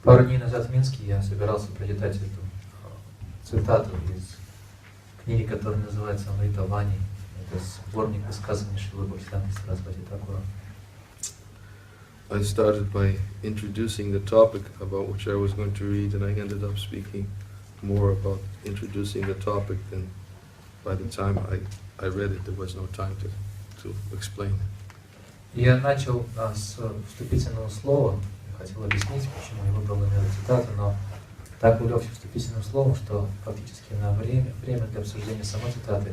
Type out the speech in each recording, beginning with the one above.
Пару дней назад в Минске я собирался прочитать эту цитату из книги, которая называется «Амрита, вани». Это сборник высказываний Шрилы Бхактиведанты Свами. I started by introducing the topic about which I was going to read, and I ended up speaking more about introducing the topic than by the time I read it, there was no time to explain. Я начал с вступительного слова, хотел объяснить, почему я выбрал именно цитату, но так увлекся вступительным словом, что фактически на время для обсуждения самой цитаты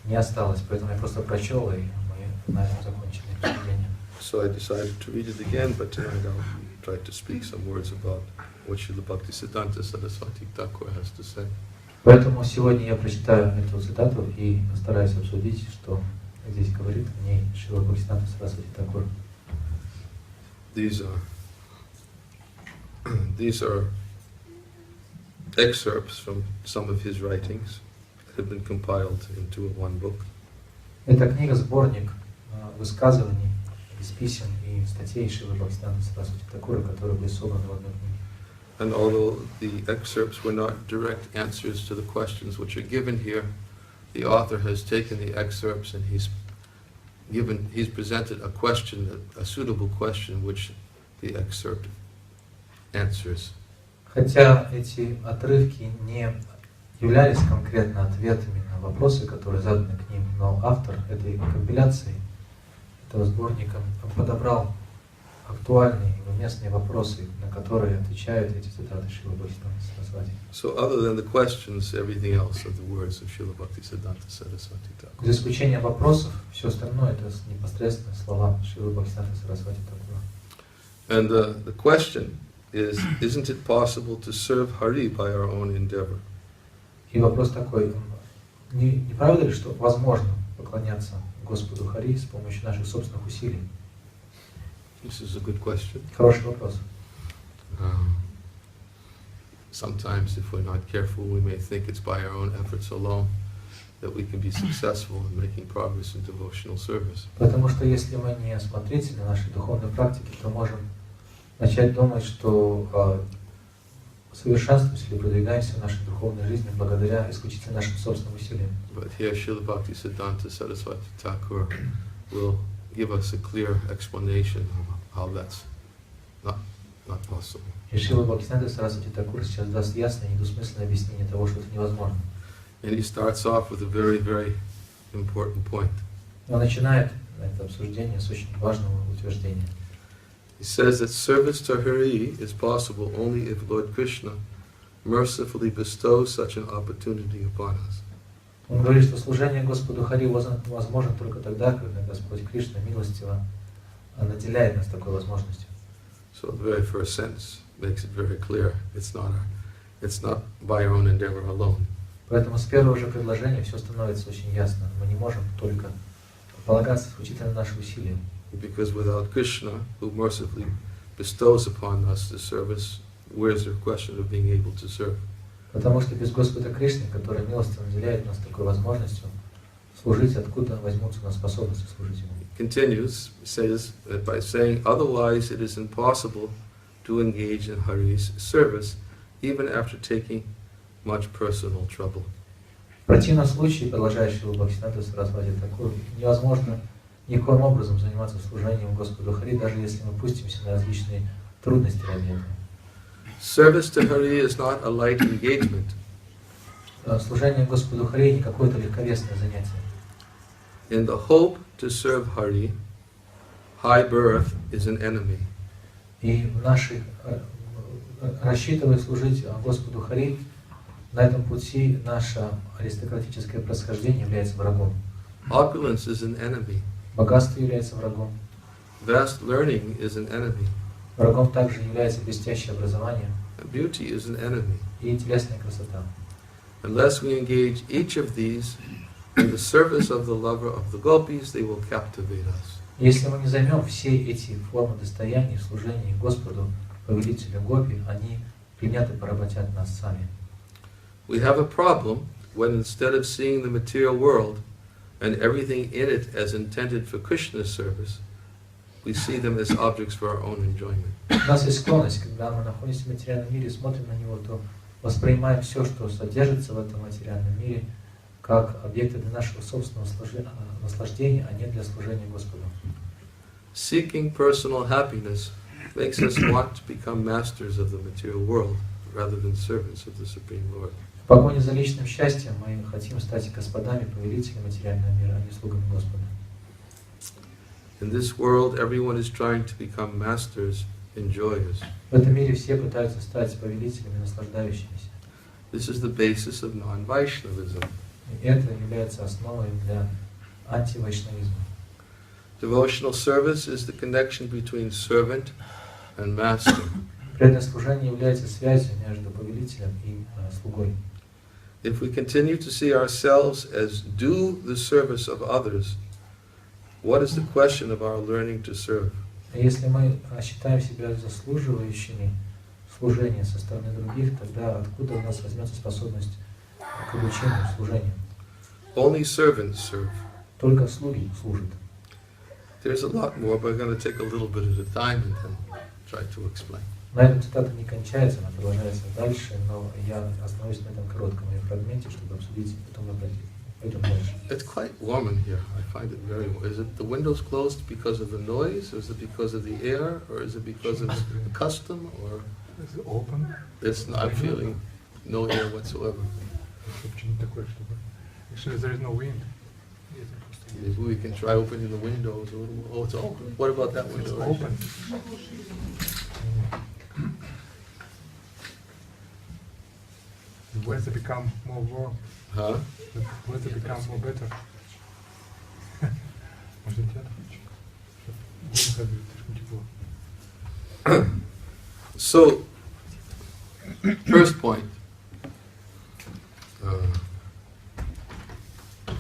не осталось, поэтому я просто прочел, и мы на этом закончили обсуждение. So I decided to read it again, but tonight I'll try to speak some words about what Srila Bhaktisiddhanta Saraswati Thakur has to say. Поэтому сегодня я прочитаю эту цитату и постараюсь обсудить, что здесь говорит в ней Шрила Бхактивиданта Свами Прабхупады. These are excerpts from some of his writings that have been compiled into one book. Эта книга сборник высказываний из писем и статей Шрилы Бхактивиданты Свами Прабхупады, которые были собраны в одной книге. And although the excerpts were not direct answers to the questions which are given here, the author has taken the excerpts and he's presented a question, a suitable question, which the excerpt answers. Хотя эти отрывки не являлись конкретно ответами на вопросы, которые заданы к ним, но автор этой компиляции, этого сборника, подобрал актуальные и уместные вопросы, на которые отвечают эти цитаты Шрилы Бхактивиданты Свами. So other than the questions, everything else are the words of Srila Bhaktisiddhanta Saraswati Thakur. За исключением вопросов, все остальное это непосредственно слова Шрилы Бхактивиданты Свами Прабхупады. And the question is, isn't it possible to serve Hari by our own endeavor? И вопрос такой, не правда ли, что возможно поклоняться Господу Хари с помощью наших собственных усилий? This is a good question. Хороший вопрос. Sometimes, if we're not careful, we may think it's by our own efforts alone that we can be successful in making progress in devotional service. Потому что если мы не осмотрительны в нашей духовной практике, то можем начать думать, что совершенствуемся или продвигаемся в нашей духовной жизни благодаря исключительно нашим собственным усилиям. But here, Srila Bhaktisiddhanta Saraswati Thakur will give us a clear explanation of how that's not possible. И Шрила Бхактивиданта Свами Прабхупады сейчас даст ясное и недвусмысленное объяснение того, что это невозможно. And he starts off with a very, very important point. Он начинает это обсуждение с очень важного утверждения. He says that service to Hari is possible only if Lord Krishna mercifully bestows such an opportunity upon us. Он говорит, что служение Господу Хари возможно только тогда, когда Господь Кришна милостиво наделяет нас такой возможностью. So the very first sentence makes it very clear. It's not by our own endeavor alone. Поэтому с первого же предложения все становится очень ясно. Мы не можем только полагаться исключительно на наши усилия. Because without Krishna, who mercifully bestows upon us the service, where's the question of being able to serve? Потому что без Господа Кришны, который милостиво наделяет нас такой возможностью служить, откуда возьмутся у нас способности служить Ему. Continues, says that by saying otherwise it is impossible to engage in Hari's service, even after taking much personal trouble. В противном случае, продолжает Шрила Бхактивиданта Свами Прабхупады, невозможно никоим образом заниматься служением Господу Хари, даже если мы пустимся на различные трудности ради этого. Service to Hari is not a light engagement. Служение Господу Хари не какое-то легковесное занятие. In the hope to serve Hari, high birth is an enemy. И в нашей рассчитывая служить Господу Хари, на этом пути наше аристократическое происхождение является врагом. Opulence is an enemy. Богатство является врагом. Vast learning is an enemy. Врагом также является блестящее образование. Beauty is an enemy. И телесная красота. Unless we engage each of these in the service of the lover of the gopis, they will captivate us. Если мы не займем все эти формы достояния в служении Господу, повелителю гопи, они пленят и поработят нас сами. We have a problem when instead of seeing the material world and everything in it as intended for Krishna's service, we see them as objects for our own enjoyment. У нас есть склонность, когда мы находимся в материальном мире и смотрим на него, то воспринимаем все, что содержится в этом материальном мире, как объекты для нашего собственного наслаждения, а не для служения Господу. Seeking personal happiness makes us want to become masters of the material world rather than servants of the Supreme Lord. В погоне за личным счастьем мы хотим стать господами, повелителями материального мира, а не слугами Господа. In this world, everyone is trying to become masters, enjoyers. В этом мире все пытаются стать повелителями, наслаждающимися. This is the basis of non-Vaishnavism. И это является основой для антивайшнавизма. Devotional service is the connection between servant and master. Преданное служение является связью между повелителем и слугой. If we continue to see ourselves as do the service of others, what is the question of our learning to serve? Если мы считаем себя заслуживающими служения со стороны других, тогда откуда у нас возьмется способность к обучению, служению? Only servants serve. Только слуги служат. There's a lot more, but we're going to take a little bit at a time and then try to explain. На этом цитата не кончается, она продолжается дальше, но я остановлюсь на этом коротком ее фрагменте, чтобы обсудить, и потом мы пойдем дальше. It's quite warm in here. I find it very warm. Is it the windows closed because of the noise, or is it because of the air, or is it because of the custom, or is it open? It's not, I'm feeling no air whatsoever. Actually, there is no wind. Maybe we can try opening the windows a little more. Oh, it's open. What about that window? It's right open. The weather become more warm. Huh? The weather become more better. Может, я хочу. So, first point.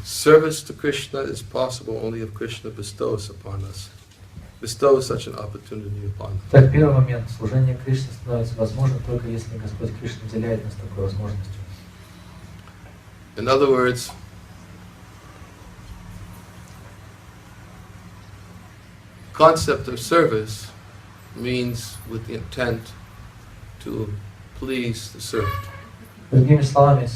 Service to Krishna is possible only if Krishna bestows upon us. Bestows such an opportunity upon us. Так, первый момент. Служение Кришне становится возможным только если Господь Кришна уделяет нас такой возможностью. In other words, concept of service means with the intent to please the servant. Другими словами,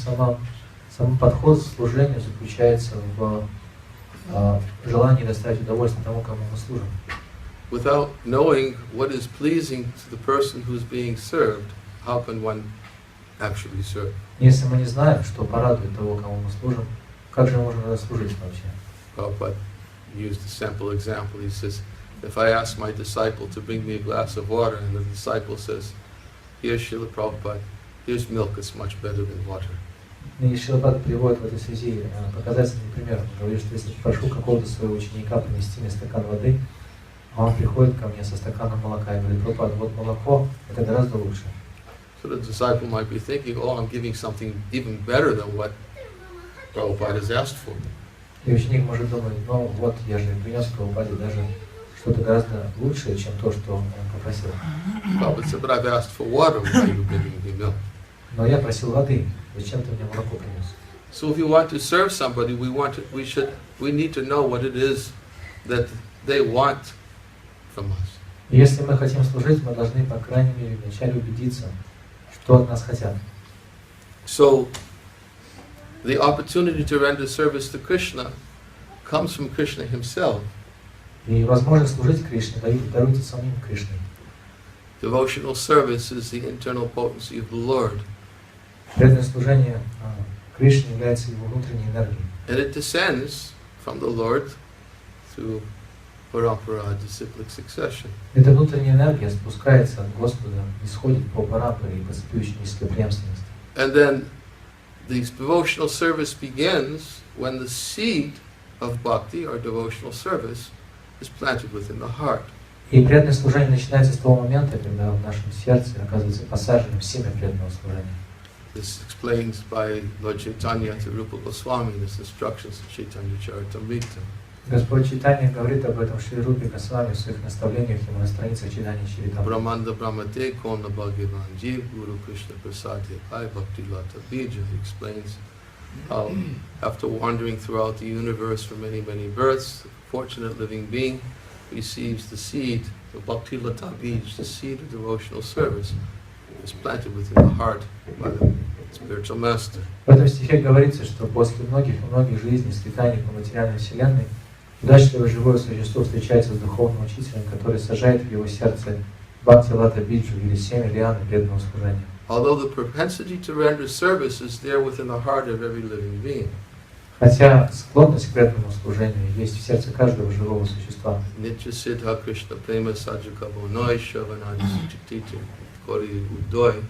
сам подход к служению заключается в желании доставить удовольствие тому, кому мы служим. Without knowing what is pleasing to the person who's being served, how can one actually serve? Если мы не знаем, что порадует того, кому мы служим, как же мы можем служить вообще? Prabhupada used a simple example. He says, if I ask my disciple to bring me a glass of water, and the disciple says, "Here, Srila Prabhupada, here's milk, it's much better than water." И Шрилапад приводит в этой связи показательный пример. Он говорит, что если прошу какого-то своего ученика принести мне стакан воды, а он приходит ко мне со стаканом молока и говорит: "Прабхупада, вот молоко, это гораздо лучше." So the disciple might be thinking, oh, I'm giving something even better than what Prabhupada has asked for. И ученик может думать: ну вот, я же принес Прабхупаде даже что-то гораздо лучшее, чем то, что он попросил. Prabhupada said, but I've asked for water, why are you giving me milk? Но я просил воды, зачем ты мне молоко принес? So if you want to serve somebody, we need to know what it is that they want from us. И если мы хотим служить, мы должны, по крайней мере, вначале убедиться, что от нас хотят. So the opportunity to render service to Krishna comes from Krishna himself. И возможность служить Кришне даруется самим Кришной. Devotional service is the internal potency of the Lord. Преданное служение Кришне является его внутренней энергией. And it descends from the Lord through parampara, disciplic succession. Эта внутренняя энергия спускается от Господа, исходит по парампаре и по цепочке преемственности. And then the devotional service begins when the seed of bhakti, or devotional service, is planted within the heart. И преданное служение начинается с того момента, когда в нашем сердце оказывается посаженным семя преданного служения. This explains by Lord Chaitanya to Rupa Goswami, this instructions of Chaitanya Charitamrita. Господь Чайтанья говорит об этом Шри Рупе Госвами в своих наставлениях ему на страницах Чайтанья Чаритамрити. Brahmanda Brahmate Kona Bhagavan Jeev Guru Krishna Prasade Pai Bhakti Lata Bija. He explains how after wandering throughout the universe for many, many births, a fortunate living being receives the seed, the bhakti lata bij, the seed of devotional service, is planted within the heart by the spiritual master. В этом стихе говорится, что после многих жизней, скитаний по материальной вселенной, удачливое живое существо встречается с духовным учителем, который сажает в его сердце бхакти лата биджу или семя лианы преданного служения. Although the propensity to render service is there within the heart of every living being. Хотя склонность к преданному служению есть в сердце каждого живого существа. Nitya siddha Krishna prema sajjakabo noy shavanadi suchititi kori udoy.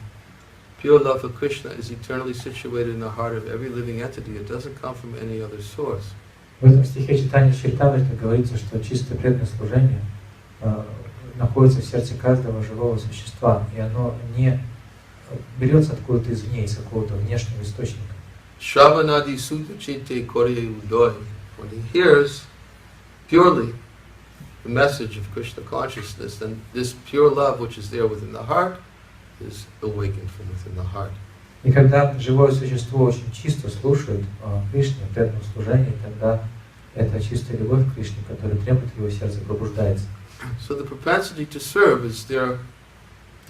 Pure love for Krishna is eternally situated in the heart of every living entity. It doesn't come from any other source. В этом стихе читания Чайтамриты говорится, что чистое преданное служение находится в сердце каждого живого существа, и оно не берется откуда-то извне, из какого-то внешнего источника. Shravanadi sutachite kori udoy. When he hears purely the message of Krishna consciousness, then this pure love which is there within the heart is awakened from within the heart. И когда живое существо очень чисто слушает Кришне, преданном служении, тогда эта чистая любовь к Кришне, которая требует в его сердце, пробуждается. So the propensity to serve is there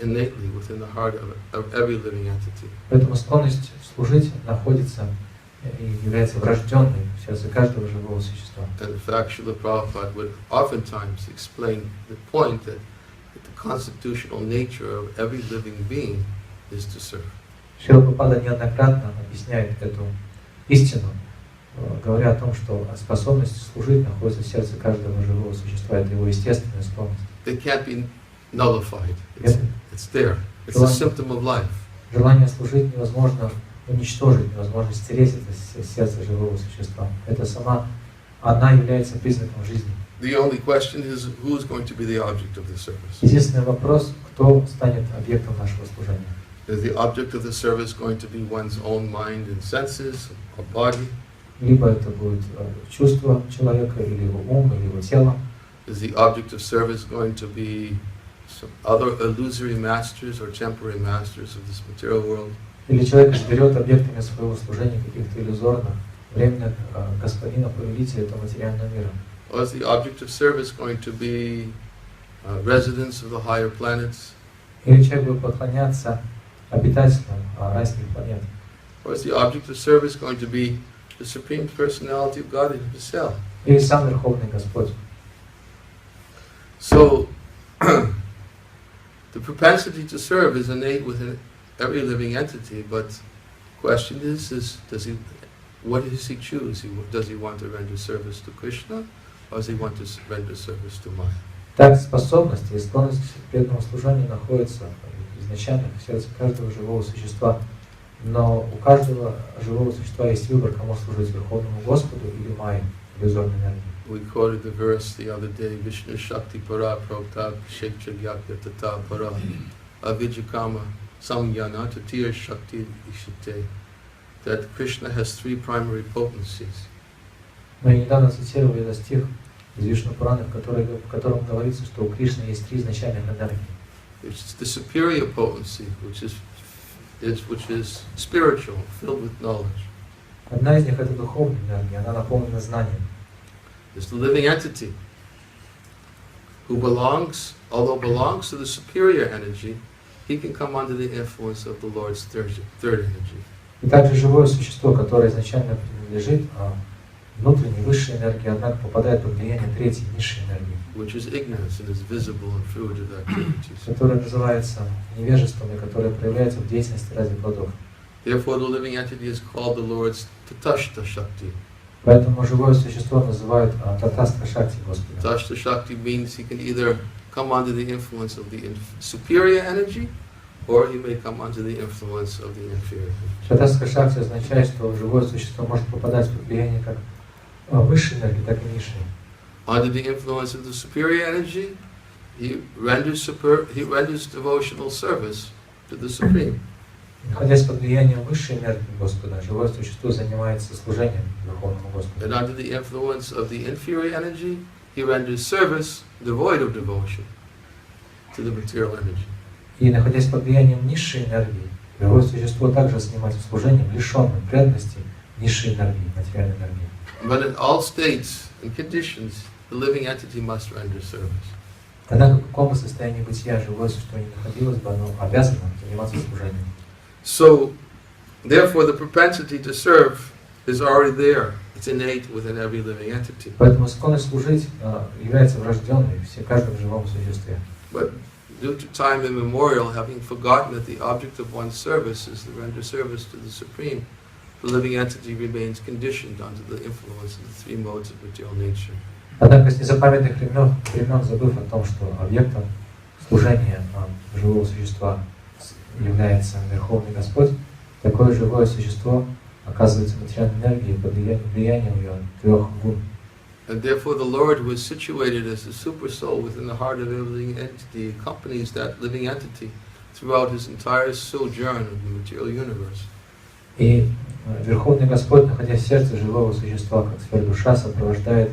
innately within the heart of every living entity. Поэтому склонность служить находится и является врожденной в сердце каждого живого существа. And in fact, Srila Prabhupada would oftentimes explain the point that the constitutional nature of every living being is to serve. Шрила Прабхупада неоднократно объясняет эту истину, говоря о том, что способность служить находится в сердце каждого живого существа. Это его естественная склонность. It can't be nullified. It's there. It's a symptom of life. Желание служить невозможно уничтожить, невозможно стереть это из сердца живого существа. Это она является признаком жизни. The only question is who's going to be the object of the service. Единственный вопрос, кто станет объектом нашего служения. Is the object of the service going to be one's own mind and senses or body? Либо это будет чувство человека, или его ум, или его тело. Is the object of service going to be some other illusory masters or temporary masters of this material world? Или человек берет объектами своего служения каких-то иллюзорных, временных господинов, повелителей этого материального мира. Or is the object of service going to be residents of the higher planets? Или человек будет поклоняться обитателям райских планет. Or is the object of service going to be the Supreme Personality of God Himself? Или сам Верховный Господь. So, the propensity to serve is innate within every living entity, but the question is what does he choose? Does he want to render service to Krishna, or does he want to render service to Maya? Так, способность и склонность к преданному служению находятся изначально в сердце каждого живого существа, но у каждого живого существа есть выбор, кому служить, Верховному Господу или Майе, иллюзорной энергии. We quoted the verse the other day, Vishnu Shakti Para Prokta Kshetra Gyakya Tata Para Avijakama Samyana Tatiya Shakti Ishite, that Krishna has three primary potencies. Мы недавно цитировали этот стих из Вишну Пураны, в котором говорится, что у Кришны есть три изначальных энергии. It's the superior potency, which is spiritual, filled with knowledge. Одна из них это духовная энергия, она наполнена знанием. It's the living entity who belongs to the superior energy, he can come under the influence of the Lord's third energy. И также живое существо, которое изначально принадлежит внутренней высшей энергии, однако попадает под влияние третьей, низшей энергии, which is ignorance and is visible in fruitive activities. которая называется невежеством и которая проявляется в деятельности ради плодов. Therefore, the living entity is called the Lord's Tatashta Shakti. Поэтому живое существо называют Татастха Шакти Господа. Tatashta Shakti means he can either come under the influence of the superior energy, or he may come under the influence of the inferior energy. Татастха Шакти означает, что живое существо может попадать под влияние как высшей энергии, так и низшей. Under the influence of the superior energy, he renders devotional service to the Supreme. Находясь под влиянием высшей энергии Господа, живое существо занимается служением Верховному Господу. And under the influence of the inferior energy, he renders service devoid of devotion to the material energy. И находясь под влиянием низшей энергии, живое существо также занимается служением, лишенным преданности низшей энергии, материальной энергии. But in all states and conditions, the living entity must render service. Однако в каком бы состоянии бытия живое существо не находилось бы, оно обязано заниматься служением. So, therefore, the propensity to serve is already there. It's innate within every living entity. Поэтому склонность служить является врожденной в каждом живом существе. But due to time immemorial, having forgotten that the object of one's service is to render service to the Supreme, the living entity remains conditioned under the influence of the three modes of material nature. Однако с незапамятных времен, забыв о том, что объектом служения живого существа является Верховный Господь, такое живое существо оказывается материальной энергией под влиянием ее трех гун. And therefore the Lord, who is situated as the super soul within the heart of every living entity, accompanies that living entity throughout his entire sojourn in the material universe. И Верховный Господь, находясь в сердце живого существа, как сфера-душа, сопровождает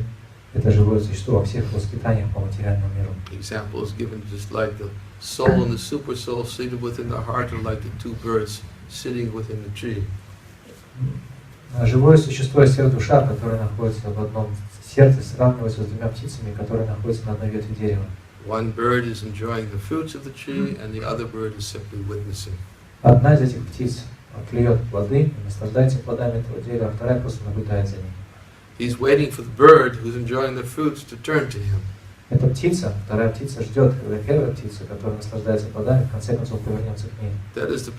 это живое существо во всех воспитаниях по материальному миру. Example is given just like the soul and the super soul seated within the heart are like the two birds sitting within the tree. Живое существо и сфера-душа, которые находятся в одном сердце, сравниваются с двумя птицами, которые находятся на одной ветви дерева. One bird is enjoying the fruits of the tree, and the other bird is simply witnessing. Одна из этих птиц клюет плоды и наслаждается плодами этого дерева, а вторая просто наблюдает за ним. He's waiting for the bird who's enjoying the fruits to turn to him. Эта птица, вторая птица ждет, когда первая птица, которая наслаждается плодами, в конце концов повернется к ней. That is the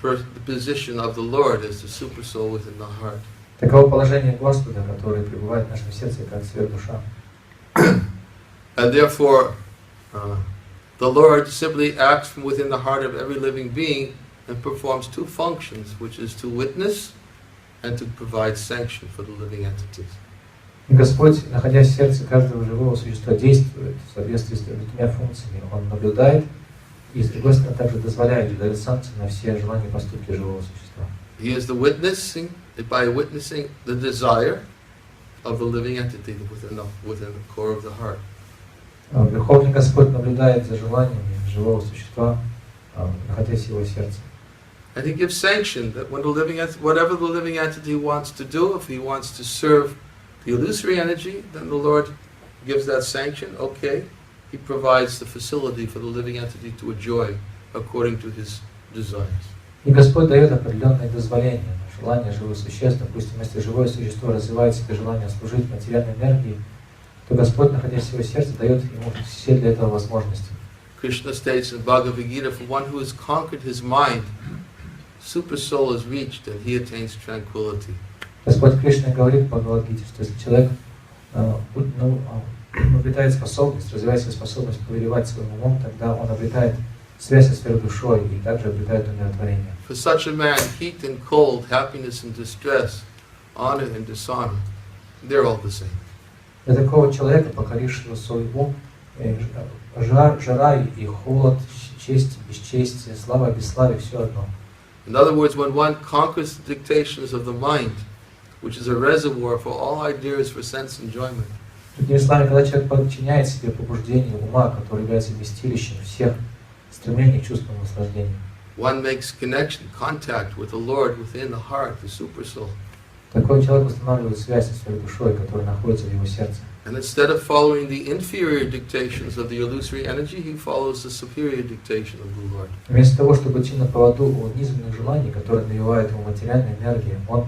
position of the Lord as the super soul within the heart. Таково положение Господа, который пребывает в нашем сердце, как сфера-душа. And therefore, the Lord simply acts from within the heart of every living being and performs two functions, which is to witness and to provide sanction for the living entities. И Господь, находясь в сердце каждого живого существа, действует в соответствии с двумя функциями. Он наблюдает и, с другой стороны, также дозволяет дать санкции на все желания и поступки живого существа. He is the witnessing, by witnessing the desire of the living entity within the core of the heart. Верховный Господь наблюдает за желаниями живого существа, находясь в его сердце. And he gives sanction that when whatever the living entity wants to do, if he wants to serve the illusory energy, then the Lord gives that sanction. Okay, he provides the facility for the living entity to enjoy according to his desires. И Господь дает определенные дозволения на желания живых существ. Допустим, если живое существо развивает себе желание служить материальной энергии, то Господь, находясь в его сердце, дает ему все для этого возможности. Krishna states in Bhagavad-Gita, for one who has conquered his mind, super soul is reached and he attains tranquility. Господь Кришна говорит в Бхагавад-Гите, что если человек обретает способность, развивает свою способность повелевать своим умом, тогда он обретает связь со сферой душой и также обретает умиротворение. For such a man, heat and cold, happiness and distress, honor and dishonor, they're all the same. Для такого человека, покорившего свой ум, жара и холод, честь и бесчестие, слава и бесславие, все одно. In other words, when one conquers the dictations of the mind, which is a reservoir for all ideas for sense enjoyment, Другими словами, когда человек подчиняет себе побуждение ума, который является вместилищем всех стремлений к чувственному наслаждению, one makes contact with the Lord within the heart, the super soul. такой человек устанавливает связь со своей душой, которая находится в его сердце. And instead of following the inferior dictations of the illusory energy, he follows the superior dictation of the Lord. Вместо того, чтобы идти на поводу у низменных желаний, которые навевают ему материальной энергией, он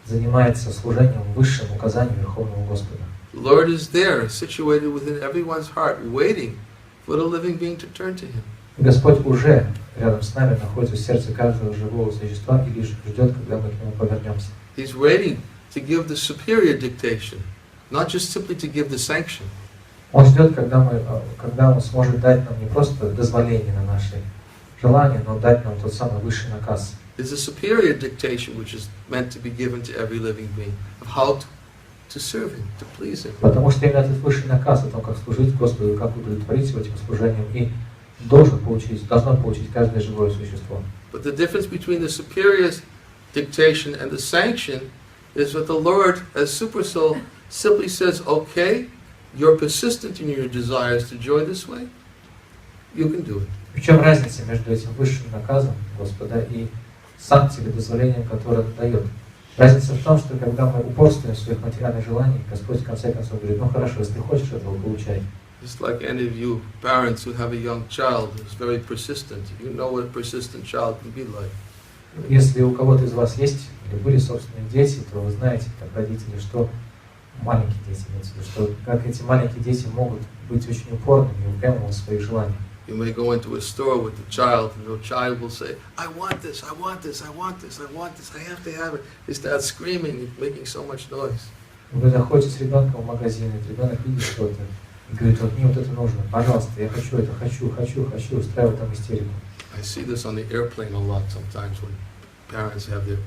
занимается служением высшим указаниям Верховного Господа. The Lord is there, situated within everyone's heart, waiting for the living being to turn to him. И Господь уже рядом с нами находится в сердце каждого живого существа и лишь ждет, когда мы к нему повернемся. He's waiting to give the superior dictation, not just simply to give the sanction. Он ждет, когда он сможет дать нам не просто дозволение на наши желания, но дать нам тот самый высший наказ. There's a superior dictation which is meant to be given to every living being of how to serve him, to please him. Потому что именно этот высший наказ о том, как служить Господу, как удовлетворить его этим служением, и должно получить каждое живое существо. But the difference between the superior dictation and the sanction is that the Lord, as super soul, simply says, okay, you're persistent in your desires to joy this way, you can do it. В чем разница между этим высшим наказом Господа и санкцией или дозволением, которое он дает? Разница в том, что когда мы упорствуем в своих материальных желаниях, Господь в конце концов говорит, ну хорошо, если ты хочешь этого, получай. Just like any of you parents who have a young child who's very persistent, you know what a persistent child can be like. Если у кого-то из вас есть или были собственные дети, то вы знаете, как родители, что маленькие дети, что как эти маленькие дети могут быть очень упорными и упрямыми в своих желаниях. You may go into a store with the child, and the child will say, I want this, I want this, I want this, I want this, I have to have it. He starts screaming, making so much noise. Вы заходите с ребенком в магазин, и ребенок видит что-то, и говорит, вот мне вот это нужно, пожалуйста, я хочу это, хочу, устраивать там истерику. I see this on the airplane a lot sometimes when parents have their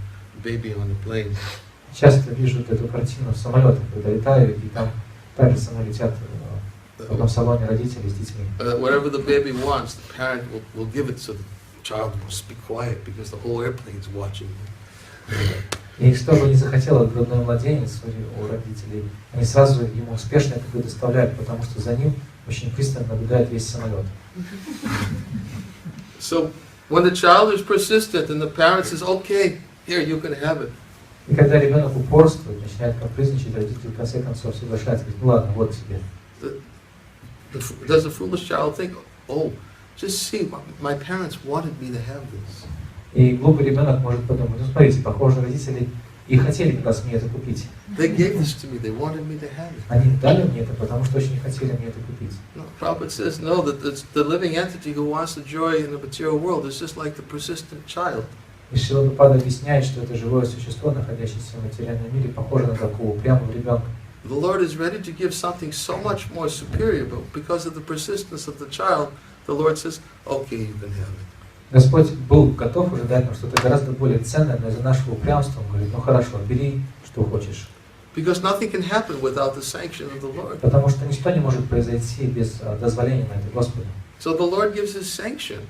baby on the plane. Часто вижу эту картину в самолетах, когда летаю, и там также со мной летят в одном салоне родители с детьми. Whatever the baby wants, the parent will give it so the child must be quiet because the whole airplane is watching. И что бы ни захотел грудной младенец у родителей, они сразу ему успешно это предоставляют, потому что за ним очень пристально наблюдает весь самолет. So when the child is persistent and the parent says, okay, here you can have it. И когда ребенок упорствует, начинает капризничать, родители в конце концов соглашаются, говорят, ну ладно, вот тебе. Does the foolish child think, oh, just see, my parents wanted me to have this. И глупый ребенок может подумать, ну смотрите, похоже, родители и хотели как раз мне это купить. They gave this to me, they wanted me to have it. Они дали мне это, потому что очень хотели мне это купить. No, Prabhupada says, no, that the living entity who wants the joy in the material world is just like the persistent child. И Шрила Прабхупада объясняет, что это живое существо, находящееся в материальном мире, похоже на такого упрямого ребенка. The Lord is ready to give something so much more superior, but because of the persistence of the child, the Lord says, okay, you can have it. Господь был готов уже дать нам что-то гораздо более ценное, но из-за нашего упрямства Он говорит, ну хорошо, бери, что хочешь. Because nothing can happen without the sanction of the Lord. Потому что ничто не может произойти без дозволения на это Господа. So the Lord gives His sanction.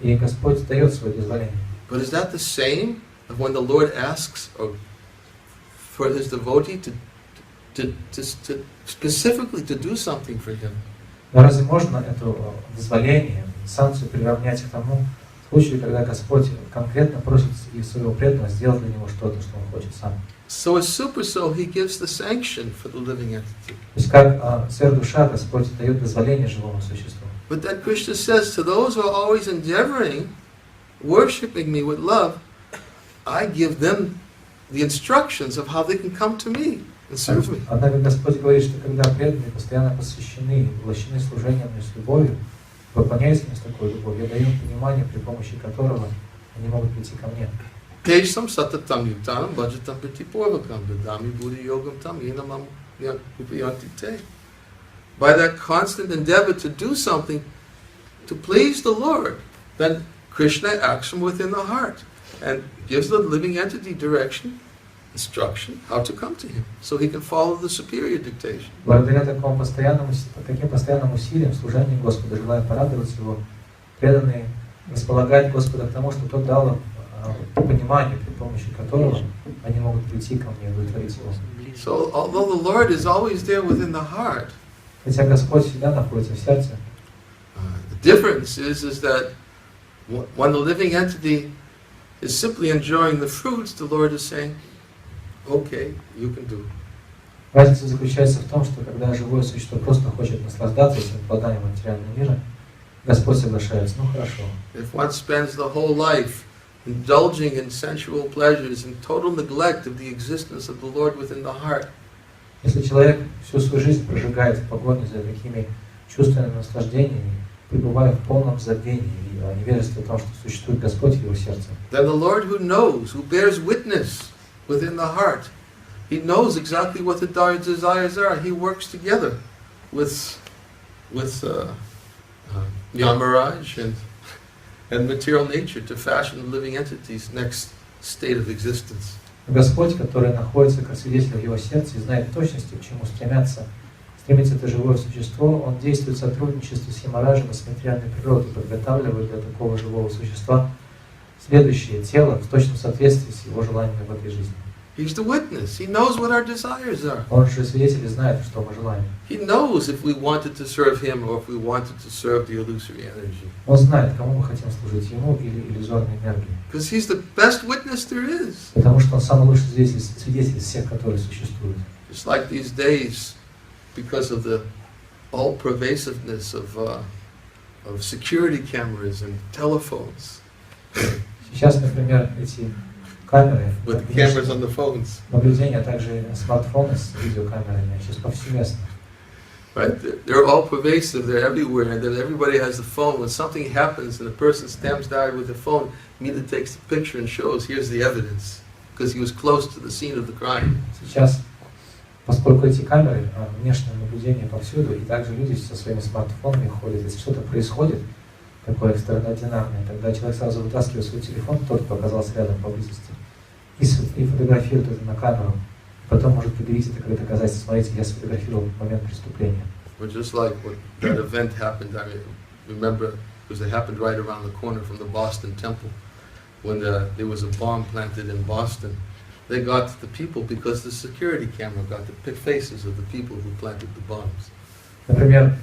И Господь дает свое дозволение. But is that the same of when the Lord asks for His devotee to specifically to do something for Him? Но разве можно это дозволение, санкцию приравнять к тому случаю, когда Господь конкретно просит из своего преданного сделать для него что-то, что он хочет сам? So as super soul, He gives the sanction for the living entity. То есть как сверхдуша Господь дает дозволение живому существу. But then Krishna says, to those who are always endeavoring, worshipping me with love, I give them the instructions of how they can come to me and serve me. Однако Господь говорит, что когда преданные постоянно посвящены, поглощены служением мне с любовью, выполняются мне с такой любовью, я даю им понимание, при помощи которого они могут прийти ко мне. Tesham satatam yuktanam bhajatam pritipurvakam vidami buddhi yogam tam yenamam upayantite. By that constant endeavor to do something to please the Lord, then Krishna acts from within the heart and gives the living entity direction, instruction, how to come to Him, so he can follow the superior dictation. Благодаря таким постоянным усилиям служения Господа, желая порадовать Его, преданные располагают Господа к тому, что Тот дал им понимание, при помощи которого они могут прийти ко мне и удовлетворить Его. So although the Lord is always there within the heart, Хотя Господь всегда находится в сердце, the difference is that when the living entity is simply enjoying the fruits, the Lord is saying, okay, you can do it. Разница заключается в том, что когда живое существо просто хочет наслаждаться этим плодами материального мира, Господь соглашается, ну хорошо. If one spends the whole life indulging in sensual pleasures in total neglect of the existence of the Lord within the heart, Если человек всю свою жизнь прожигает в погоне за такими чувственными наслаждениями, пребывая в полном забвении и невежестве о том, что существует Господь в его сердце, then the Lord who knows, who bears witness within the heart, He knows exactly what the desires are. He works together with Yamaraj and material nature to fashion the living entity's next state of existence. Господь, который находится как свидетель в его сердце и знает в точности, к чему стремится это живое существо, он действует в сотрудничестве с Ямараджем и с материальной природой, подготавливая для такого живого существа следующее тело в точном соответствии с его желаниями в этой жизни. He's the witness. He knows what our desires are. Он же свидетель и знает, что мы желаем. He knows if we wanted to serve him or if we wanted to serve the illusory energy. Он знает, кому мы хотим служить, ему или иллюзорной энергии. Because he's the best witness there is. Потому что он самый лучший свидетель из всех, которые существуют. Just like these days, because of the all-pervasiveness of security cameras and telephones. Сейчас, например, эти камеры, With the cameras on the phones. наблюдения, а также смартфоны с видеокамерами, сейчас повсеместно. Right? They're all pervasive, they're everywhere, and then everybody has the phone. When something happens and a person stands there with the phone, immediately takes the picture and shows, here's the evidence, because he was close to the scene of the crime. Сейчас, поскольку эти камеры, внешнее наблюдение повсюду, и также люди со своими смартфонами ходят, если что-то происходит, такое экстраординарное, тогда человек сразу вытаскивает свой телефон, тот, кто оказался рядом поблизости, и фотографирует это на камеру. Потом может предъявить это как доказательство. Смотрите, я сфотографировал момент преступления. But just like when that event happened, I remember, because it happened right around the corner from the Boston Temple, when there was a bomb planted in Boston. They got the people because the security camera got the faces of the people who planted the bombs. Например,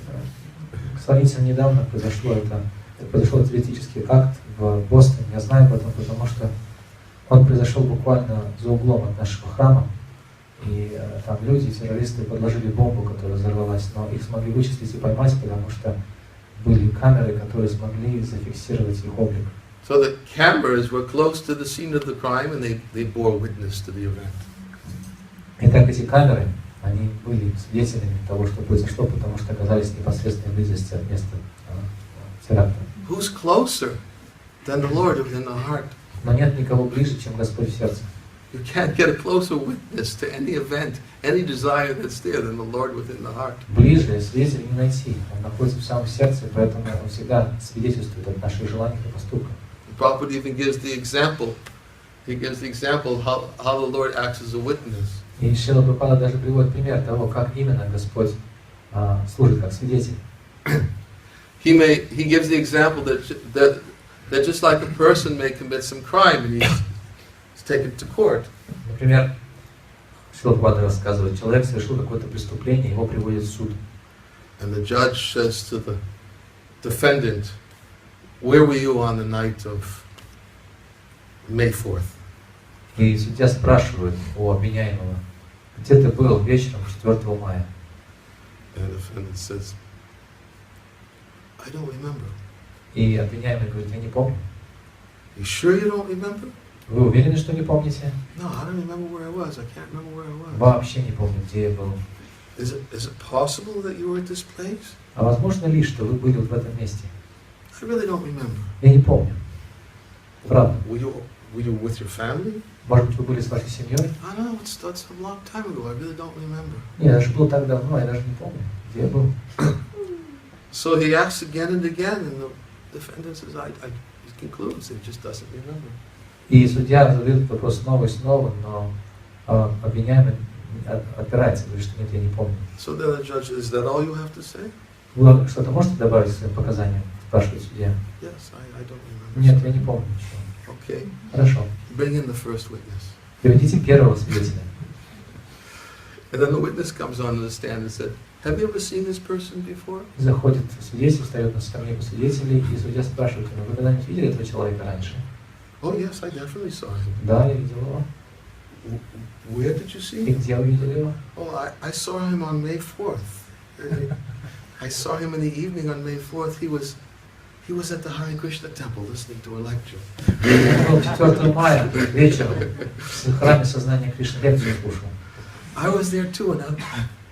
сравнительно недавно произошел террористический акт в Бостоне. Я знаю об этом, потому что он произошел буквально за углом от нашего храма. И там люди, террористы, подложили бомбу, которая взорвалась, но их смогли вычислить и поймать, потому что были камеры, которые смогли зафиксировать их облик. So the cameras were close to the scene of the crime and they bore witness to the event. Итак, эти камеры, они были свидетелями того, что произошло, потому что оказались в непосредственной близости от места теракта. Who's closer than the Lord within the heart? Но нет никого ближе, чем Господь в сердце. You can't get a closer witness to any event, any desire that's there than the Lord within the heart. Ближе свидетеля не найти. Он находится в самом сердце, поэтому он всегда свидетельствует от наших желаний и поступков. Prabhupada even gives the example. He gives the example how the Lord acts as a witness. И Шрила Прабхупада даже приводит пример того, как именно Господь служит как свидетель. He gives the example that just like a person may commit some crime and he's taken to court. Например, Шрила Прабхупада рассказывает, человек совершил какое-то преступление, его приводят в суд. And the judge says to the defendant, "Where were you on the night of May 4th?" И судья спрашивает у обвиняемого, где ты был вечером 4 мая? And the defendant says, "I don't remember." И обвиняемый говорит, я не помню. You sure you don't remember? Вы уверены, что не помните? No, I don't remember where I was. I can't remember where I was. Вообще не помню, где я был. Is it possible that you were at this place? А возможно ли, что вы были вот в этом месте? I really don't remember. Я не помню. Правда. Were you with your family? Может быть, вы были с вашей семьей? I don't know. That's a long time ago. I really don't remember. Нет, это же было так давно, я даже не помню, где я был. So he asks again and again, and the defendant says, he concludes, he just doesn't remember. И судья задает вопрос снова и снова, но обвиняемый опирается, говорит, что нет, я не помню. So then the judge, is that all you have to say? Вы что-то можете добавить к своим показаниям? Спрашивает судья. Yes, I don't remember. Нет, я не помню ничего. Okay. Хорошо. Bring in the first witness. Приведите первого свидетеля. And then the witness comes on the stand and said, have you ever seen this person before? Заходит свидетель, встает на скамейку свидетелей, и судья спрашивает его, вы когда-нибудь видели этого человека раньше? Oh yes, I definitely saw him. Да, я видел его. Where did you see И him? где вы видели его? Oh, I saw him on May 4th. I saw him in the evening on May 4th. He was at the Hare Krishna temple listening to a lecture. Он был 4 мая вечером в храме сознания Кришны, лекцию слушал. I was there too, and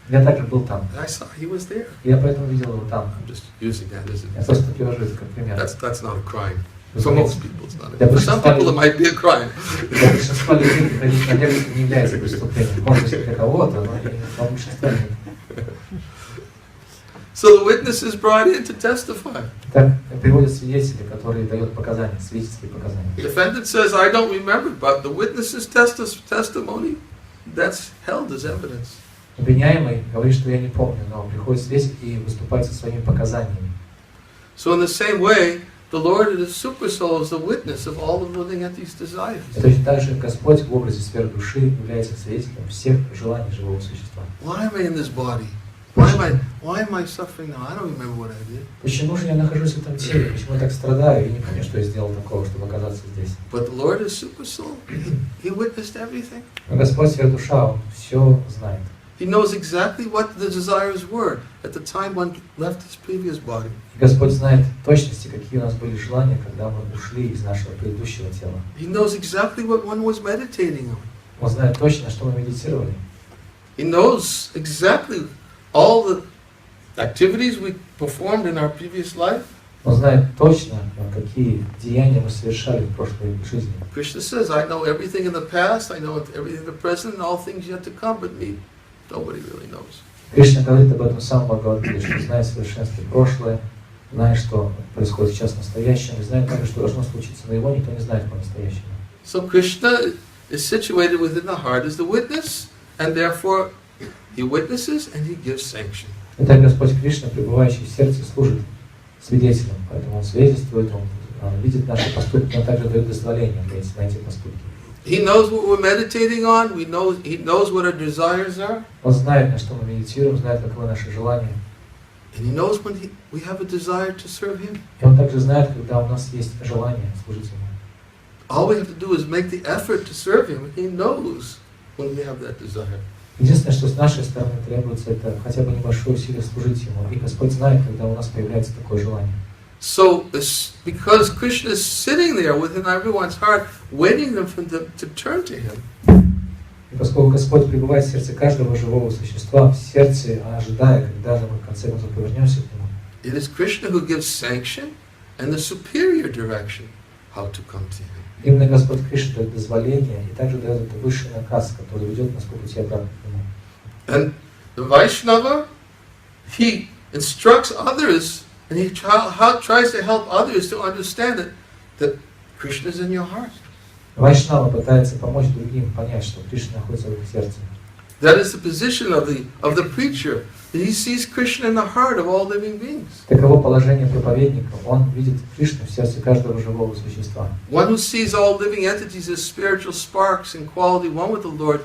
Я также был там. I saw he was there. Я поэтому видел его там. I'm just using that as Я просто привожу это как пример. that's not a crime. For most people, it's not. Yeah, For some people, it might be a crime. Для большинства людей приходить на лекцию не является преступлением. Может быть, для кого-то, но для большинства нет. So the witness is brought in to testify. Так приводят свидетели, которые дают показания, свидетельские показания. The defendant says, I don't remember, but the witness's testimony, that's held as evidence. Обвиняемый говорит, что я не помню, но приходит свидетель и выступает со своими показаниями. So in the same way, the Lord in the super soul is the witness of all the living entities' desires. И точно так же Господь в образе сверхдуши является свидетелем всех желаний живого существа. Why am I in this body? Why am I suffering now? I don't remember what I did. Почему же я нахожусь в этом теле? Почему я так страдаю? И не помню, что я сделал такого, чтобы оказаться здесь. But the Lord is super soul. He witnessed everything. Но Господь сверхдуша, Он все знает. He knows exactly what the desires were at the time one left his previous body. И Господь знает в точности, какие у нас были желания, когда мы ушли из нашего предыдущего тела. He knows exactly what one was meditating on. Он знает точно, что мы медитировали. He knows exactly all the activities we performed in our previous life. Он знает точно, какие деяния мы совершали в прошлой жизни. Krishna says, I know everything in the past, I know everything in the present, and all things yet to come, but me, nobody really knows. Кришна говорит об этом в самом Бхагавад-Гите, что знает в совершенстве прошлое, знает, что происходит сейчас в настоящем, и знает также, что должно случиться, но его никто не знает по-настоящему. So Krishna is situated within the heart as the witness, and therefore he witnesses and he gives sanction. Итак, Господь Кришна, пребывающий в сердце, служит свидетелем, поэтому Он свидетельствует, Он видит наши поступки, но также дает дозволение на эти поступки. He knows what we're meditating on. He knows what our desires are. Он знает, на что мы медитируем, знает, каковы наши желания. And he knows when we have a desire to serve him. И Он также знает, когда у нас есть желание служить Ему. All we have to do is make the effort to serve him. He knows when we have that desire. Единственное, что с нашей стороны требуется, это хотя бы небольшое усилие служить Ему. И Господь знает, когда у нас появляется такое желание. So, because Krishna is sitting there within everyone's heart, waiting for them to turn to him. И поскольку Господь пребывает в сердце каждого живого существа, в сердце, ожидая, когда же мы в конце концов повернемся к Нему. It is Krishna who gives sanction and the superior direction how to come to him. Именно Господь Кришна дает дозволение и также дает этот высший наказ, который ведет нас по пути обратно к Нему. And the Vaishnava, he instructs others, and he tries to help others to understand that Krishna is in your heart. Вайшнава пытается помочь другим понять, что Кришна находится в их сердце. That is the position of the preacher. That he sees Krishna in the heart of all living beings. Таково положение проповедника. Он видит Кришну в сердце каждого живого существа. One who sees all living entities as spiritual sparks in quality one with the Lord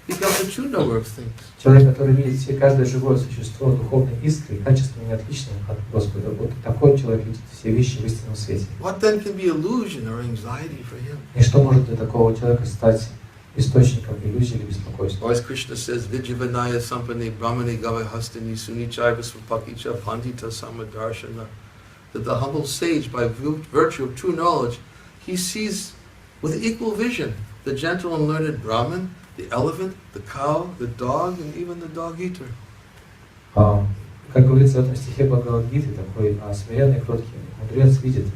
becomes a true knower of things. Человек, который видит все каждое живое существо духовной искрой, качественно отличным от Господа, вот такой человек видит все вещи в истинном свете. What then can be illusion or anxiety for him? И что может для такого человека стать источником иллюзии или беспокойства? Or as Krishna says, Vijavanaya Sampane Brahmani Gavahastani Sunichaiva Svapakicha Pandita Samadarshana. That the humble sage, by virtue of true knowledge, he sees with equal vision the gentle and learned Brahman, the elephant, the cow, the dog, and even the dog-eater. Как говорится в этом стихе Бхагавад-Гиты, такой смиренный, кроткий мудрец видит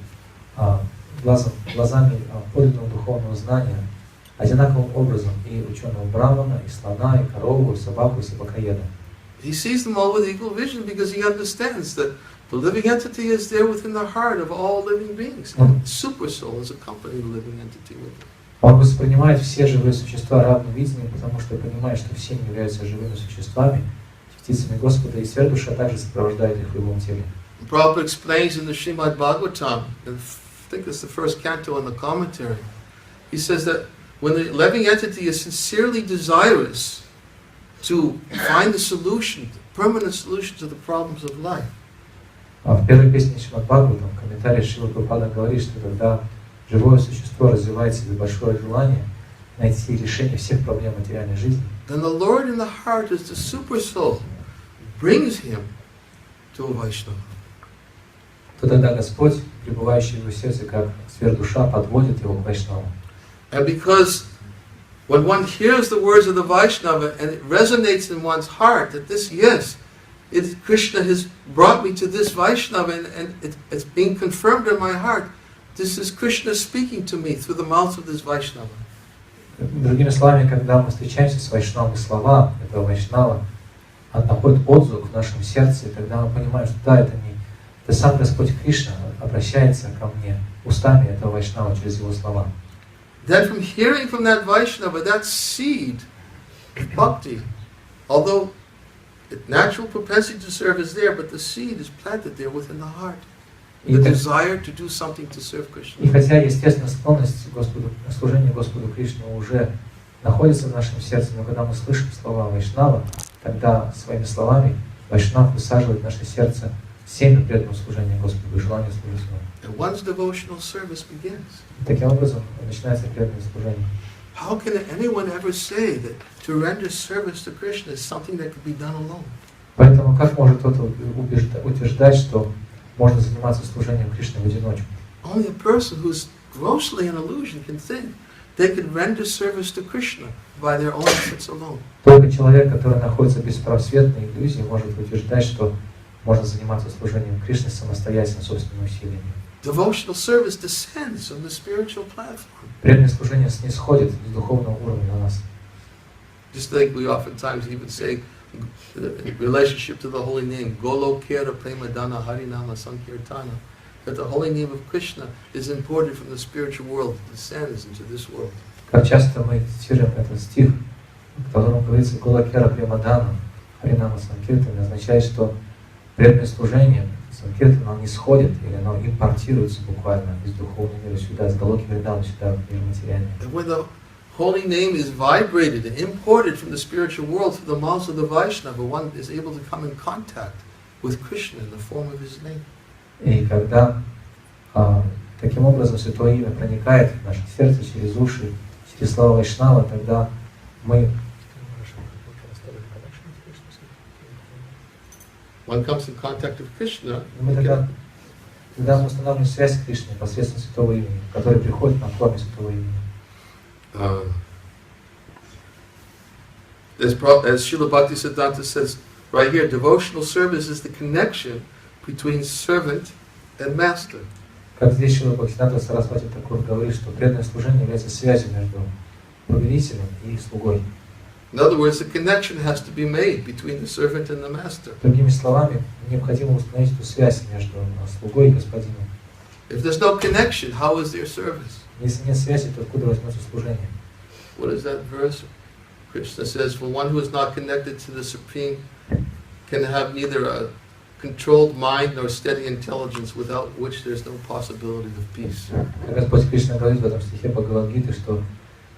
глазами подлинного духовного знания одинаковым образом и ученого брамана, и слона, и корову, и собаку, и собакоеда. He sees them all with equal vision because he understands that the living entity is there within the heart of all living beings. And super soul is accompanying the living entity with him. Он воспринимает все живые существа равным видением, потому что понимает, что все они являются живыми существами, птицами Господа, и сверхдуша также сопровождает их в любом теле. Prabhupada explains in the Srimad Bhagavatam, I think it's the first canto in the commentary, he says that when the living entity is sincerely desirous to find the solution, the permanent solution to the problems of life, В первой песне Шримад Бхагаватам в комментарии Шрила Прабхупада говорит, что когда живое существо развивает в себе большое желание найти решение всех проблем материальной жизни, then the Lord in the heart is the super soul, brings him to a Vaishnava. то тогда Господь, пребывающий в его сердце как сверхдуша, подводит его к Вайшнаву. And because when one hears the words of the Vaishnava and it resonates in one's heart that this, yes, Krishna has brought me to this Vaishnava and it's being confirmed in my heart, this is Krishna speaking to me through the mouth of this Vaishnava. Другими словами, когда мы встречаемся с Вайшнавой, слова этого Вайшнава находят отзыв в нашем сердце, и тогда мы понимаем, что да, это сам Господь Кришна обращается ко мне устами этого Вайшнава через его слова. Then from hearing from that Vaishnava, that seed of bhakti, although the natural propensity to serve is there, but the seed is planted there within the heart. the desire to do something to serve Krishna. И хотя, естественно, склонность к служению Господу Кришне уже находится в нашем сердце, но когда мы слышим слова Вайшнава, тогда своими словами Вайшнав высаживает в наше сердце семя преданного служения Господу и желание служить Ему. And once devotional service begins, И таким образом начинается преданное служение. how can anyone ever say that to render service to Krishna is something that could be done alone? Поэтому как может кто-то утверждать, что можно заниматься служением Кришне в одиночку? Only a person who's grossly in illusion can think they could render service to Krishna by their own efforts alone. Только человек, который находится в беспросветной иллюзии, может утверждать, что можно заниматься служением Кришне самостоятельно, собственными усилиями. Devotional service descends from the spiritual platform. Преданное служение снисходит с духовного уровня на нас. Just like we oftentimes even say, in relationship to the holy name, Golokera Premadana Harinama Sankirtana, that the holy name of Krishna is imported from the spiritual world, descends into this world. Как часто мы цитируем этот стих, в котором говорится «Голокера Премадана Харинама Санкиртана», означает, что преданное служение Санкиртана, оно не сходит, или оно импортируется буквально из духовного мира сюда, из Галоки Вриндавана сюда, в мир материальный. And when the holy name is vibrated and imported from the spiritual world through the mouths of the Vaishnava, one is able to come in contact with Krishna in the form of his name. И когда таким образом Святое Имя проникает в наше сердце через уши, через слова Вайшнава, тогда мы One comes in contact with Krishna. тогда мы устанавливаем связь с Кришной посредством Святого Имени, который приходит на форме Святого Имени. As Srila Bhaktisiddhanta says right here, devotional service is the connection between servant and master. Как здесь Шрила Бхактивиданта Сарасвати Такур говорит, что преданное служение является связью между повелителем и слугой. In other words, the connection has to be made between the servant and the master. Другими словами, необходимо установить эту связь между слугой и господином. If there's no connection, how is there service? Если нет связи, то откуда возьмется служение? What is that verse? Krishna says, for one who is not connected to the Supreme can have neither a controlled mind nor steady intelligence, without which there's no possibility of peace. Господь Кришна говорит в этом стихе Бхагавад-Гиты, что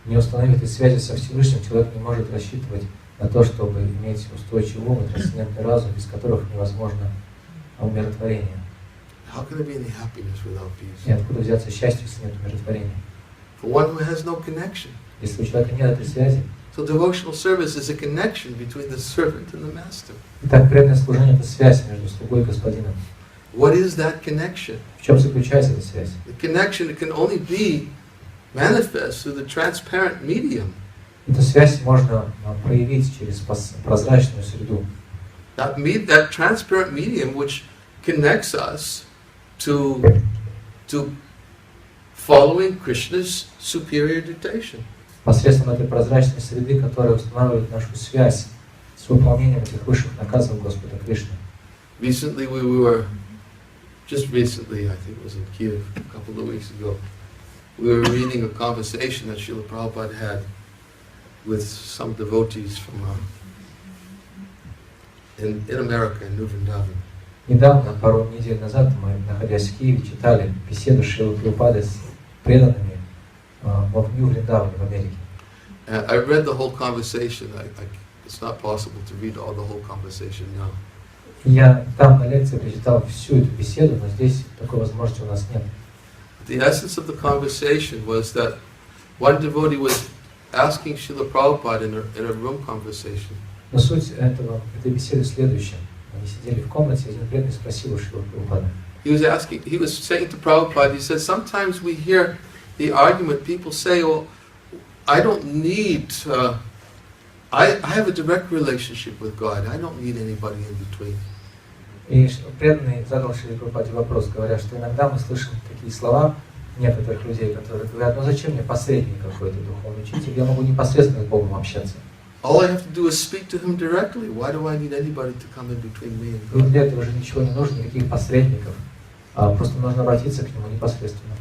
не установив этой связи со Всевышним, человек не может рассчитывать на то, чтобы иметь устойчивый ум и трансцендентный разум, без которых невозможно умиротворение. How can there be any happiness without peace? И откуда взяться счастье, если нет умиротворения? For one who has no connection. Если у человека нет этой связи, So devotional service is a connection between the servant and the master. Итак, преданное служение – это связь между слугой и господином. What is that connection? В чем заключается эта связь? The connection can only be manifest through the transparent medium. Эту связь можно проявить через прозрачную среду. That transparent medium which connects us to following Krishna's superior dictation. Посредством этой прозрачной среды, которая устанавливает нашу связь с выполнением этих высших наказов Господа Кришны. Recently, I think it was in Kiev a couple of weeks ago, we were reading a conversation that Srila Prabhupada had with some devotees from in America, in New Vrindavan. Недавно, пару недель назад, мы, находясь в Киеве, читали беседу Шрилы Прабхупады с преданными в Нью Вриндаване в Америке. I read the whole conversation. It's not possible to read all the whole conversation now. Я там на лекции прочитал всю эту беседу, но здесь такой возможности у нас нет. The essence of the conversation was that one devotee was asking Srila Prabhupada in a room conversation. Но суть этой беседы следующая. Они сидели в комнате, один преданный спросил у Шрилы Прабхупады. He was saying to Prabhupada, he said, sometimes we hear the argument, people say, well, I don't need, I have a direct relationship with God, I don't need anybody in between. И преданный задал Шриле Прабхупаде вопрос, говоря, что иногда мы слышим такие слова некоторых людей, которые говорят, ну зачем мне посредник какой-то духовный учитель, я могу непосредственно с Богом общаться. All I have to do is speak to him directly. Why do I need anybody to come in between me and И God? для этого же ничего не нужно, никаких посредников, просто нужно обратиться к нему непосредственно.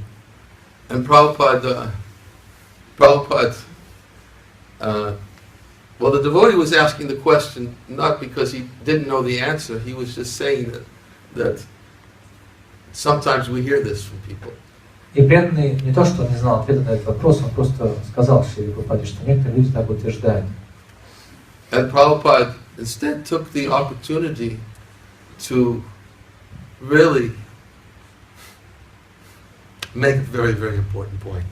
And Prabhupada, well, the devotee was asking the question not because he didn't know the answer. He was just saying that sometimes we hear this from people. И преданный не то, что он не знал ответа на этот вопрос, он просто сказал Шриле Прабхупаде, что некоторые люди так утверждают. And Prabhupada instead took the opportunity to really make a very, very important point.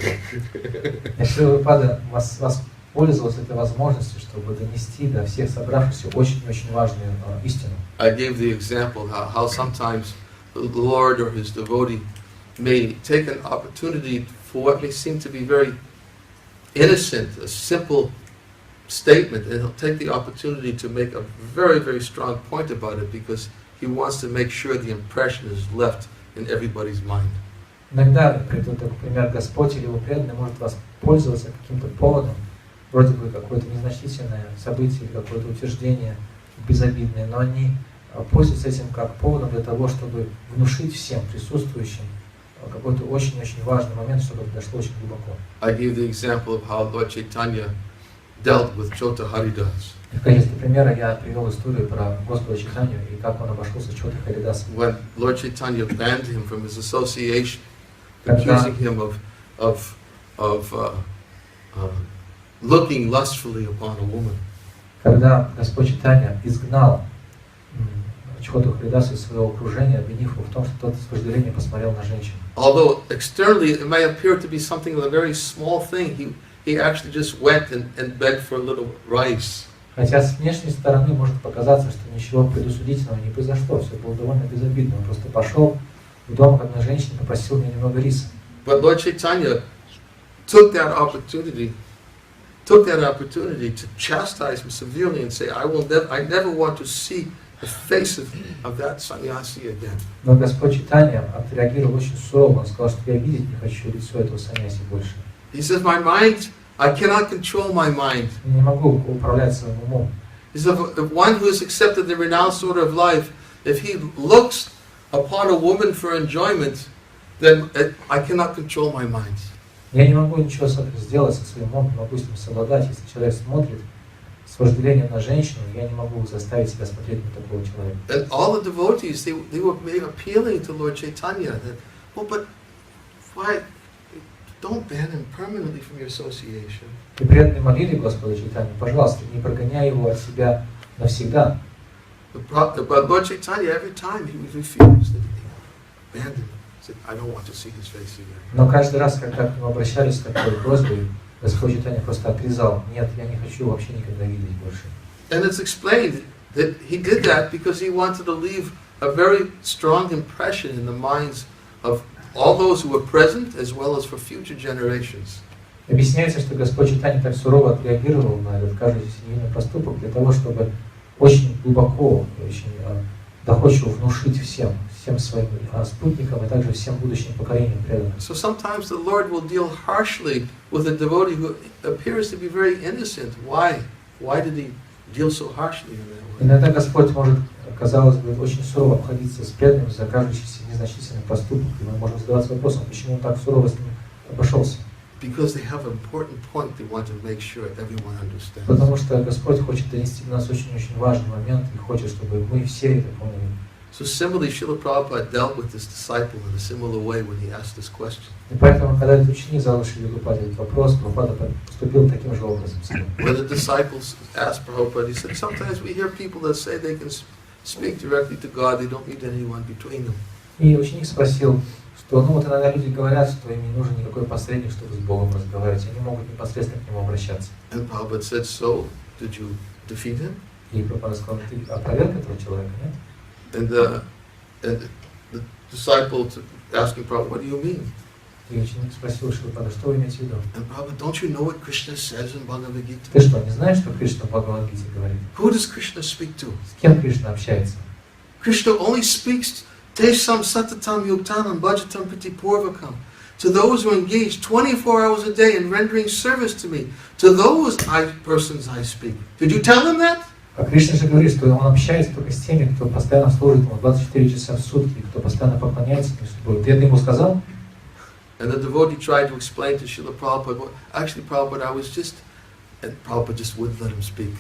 И Шрила Прабхупада воспользовался этой возможностью, чтобы донести до всех собравшихся очень-очень важную истину. I gave the example how sometimes the Lord or his devotee may take an opportunity for what may seem to be very innocent, a simple statement, and he'll take the opportunity to make a very, very strong point about it because he wants to make sure the impression is left in everybody's mind. Иногда, например, Господь или его преданный может воспользоваться каким-то поводом, вроде бы какое-то незначительное событие или какое-то утверждение безобидное, но они пользуются этим как поводом для того, чтобы внушить всем присутствующим какой-то очень-очень важный момент, чтобы это дошло очень глубоко. I gave the example of how Lord Chaitanya dealt with Chota Haridas. В качестве примера я привел историю про Господа Чайтанью и как он обошелся с Чотой Харидасом. When Lord Chaitanya banned him from his association, accusing him of looking lustfully upon a woman. Когда Господь Чайтанья изгнал Чоту Харидаса из своего окружения, обвинив его в том, что тот с вожделением посмотрел на женщину. Although externally it may appear to be something, a very small thing, he actually just went and begged for a little rice. Хотя с внешней стороны может показаться, что ничего предусудительного не произошло, все было довольно безобидно. Он просто пошел в дом к одной женщине и попросил мне немного риса. But Lord Chaitanya took that opportunity to chastise him severely and say, I never want to see the face of that sannyasi again. Но Господь Чайтанья отреагировал очень сурово. Он сказал, что я видеть не хочу лицо этого саньяси больше. He says, my mind, I cannot control my mind. Не могу управлять своим умом. He says, if one who has accepted the renounced order of life, if he looks upon a woman for enjoyment, then I cannot control my mind. Я не могу ничего сделать со своим умом, не могу с ним совладать. Если человек смотрит с вожделением на женщину, я не могу заставить себя смотреть на такого человека. And all the devotees, they were appealing to Lord Chaitanya that, well, but why don't ban him permanently from your association? И преданные молили Господа Чайтанью, пожалуйста, не прогоняй его от себя навсегда. But Lord Chaitanya, every time he would refuse, that he banned him. He said, I don't want to see his face again. Но каждый раз, когда к нему обращались с такой просьбой, Господь Чайтанья просто отрезал: нет, я не хочу вообще никогда видеть больше. And it's explained that he did that because he wanted to leave a very strong impression in the minds of all those who were present, as well as for future generations. Объясняется, что Господь Чайтанья так сурово отреагировал на этот кажущийся невинный поступок для того, чтобы очень глубоко, очень доходчиво внушить всем своим спутникам и также всем будущим поколениям преданных. So sometimes the Lord will deal harshly with a devotee who appears to be very innocent. Why? Why did he deal so harshly in that way? Иногда Господь может, казалось бы, очень сурово обходиться с преданным за кажущийся незначительный поступок, и мы можем задаваться вопросом, почему он так сурово с ним обошелся. Because they have an important point they want to make sure everyone understands. Потому что Господь хочет донести до нас очень-очень важный момент и хочет, чтобы мы все это поняли. So similarly, Srila Prabhupada dealt with this disciple in a similar way when he asked this question. И поэтому, когда этот ученик задал Шриле Прабхупаде этот вопрос, Прабхупада поступил таким же образом. When the disciples asked Prabhupada, he said, sometimes we hear people that say they can speak directly to God, they don't need anyone between them. И ученик спросил, что вот иногда люди говорят, что им не нужен никакой посредник, чтобы с Богом разговаривать, они могут непосредственно к Нему обращаться. And Prabhupada said, so, did you defeat him? И Прабхупада сказал, ты опроверг этого человека, нет? And the disciple asking Prabhupada, what do you mean? И ученик спросил Шрилапада, что вы имеете в виду? And Prabhupada, don't you know what Krishna says in Bhagavad-Gitу? Ты что, не знаешь, что Кришна в Бхагавад-Гите говорит? Who does Krishna speak to? С кем Кришна общается? Krishna only speaks Tesam Satatam Yuktanam Bhajatam Pritipurvakam. To those who engage 24 hours a day in rendering service to me, to those persons I speak. Did you tell them that? А Кришна же говорит, что он общается только с теми, кто постоянно служит ему 24 часа в сутки, кто постоянно поклоняется ему. Ты это ему сказал? And the devotee tried to explain to Srila Prabhupada, well, actually Prabhupada, I was just, and Prabhupada just wouldn't let him speak.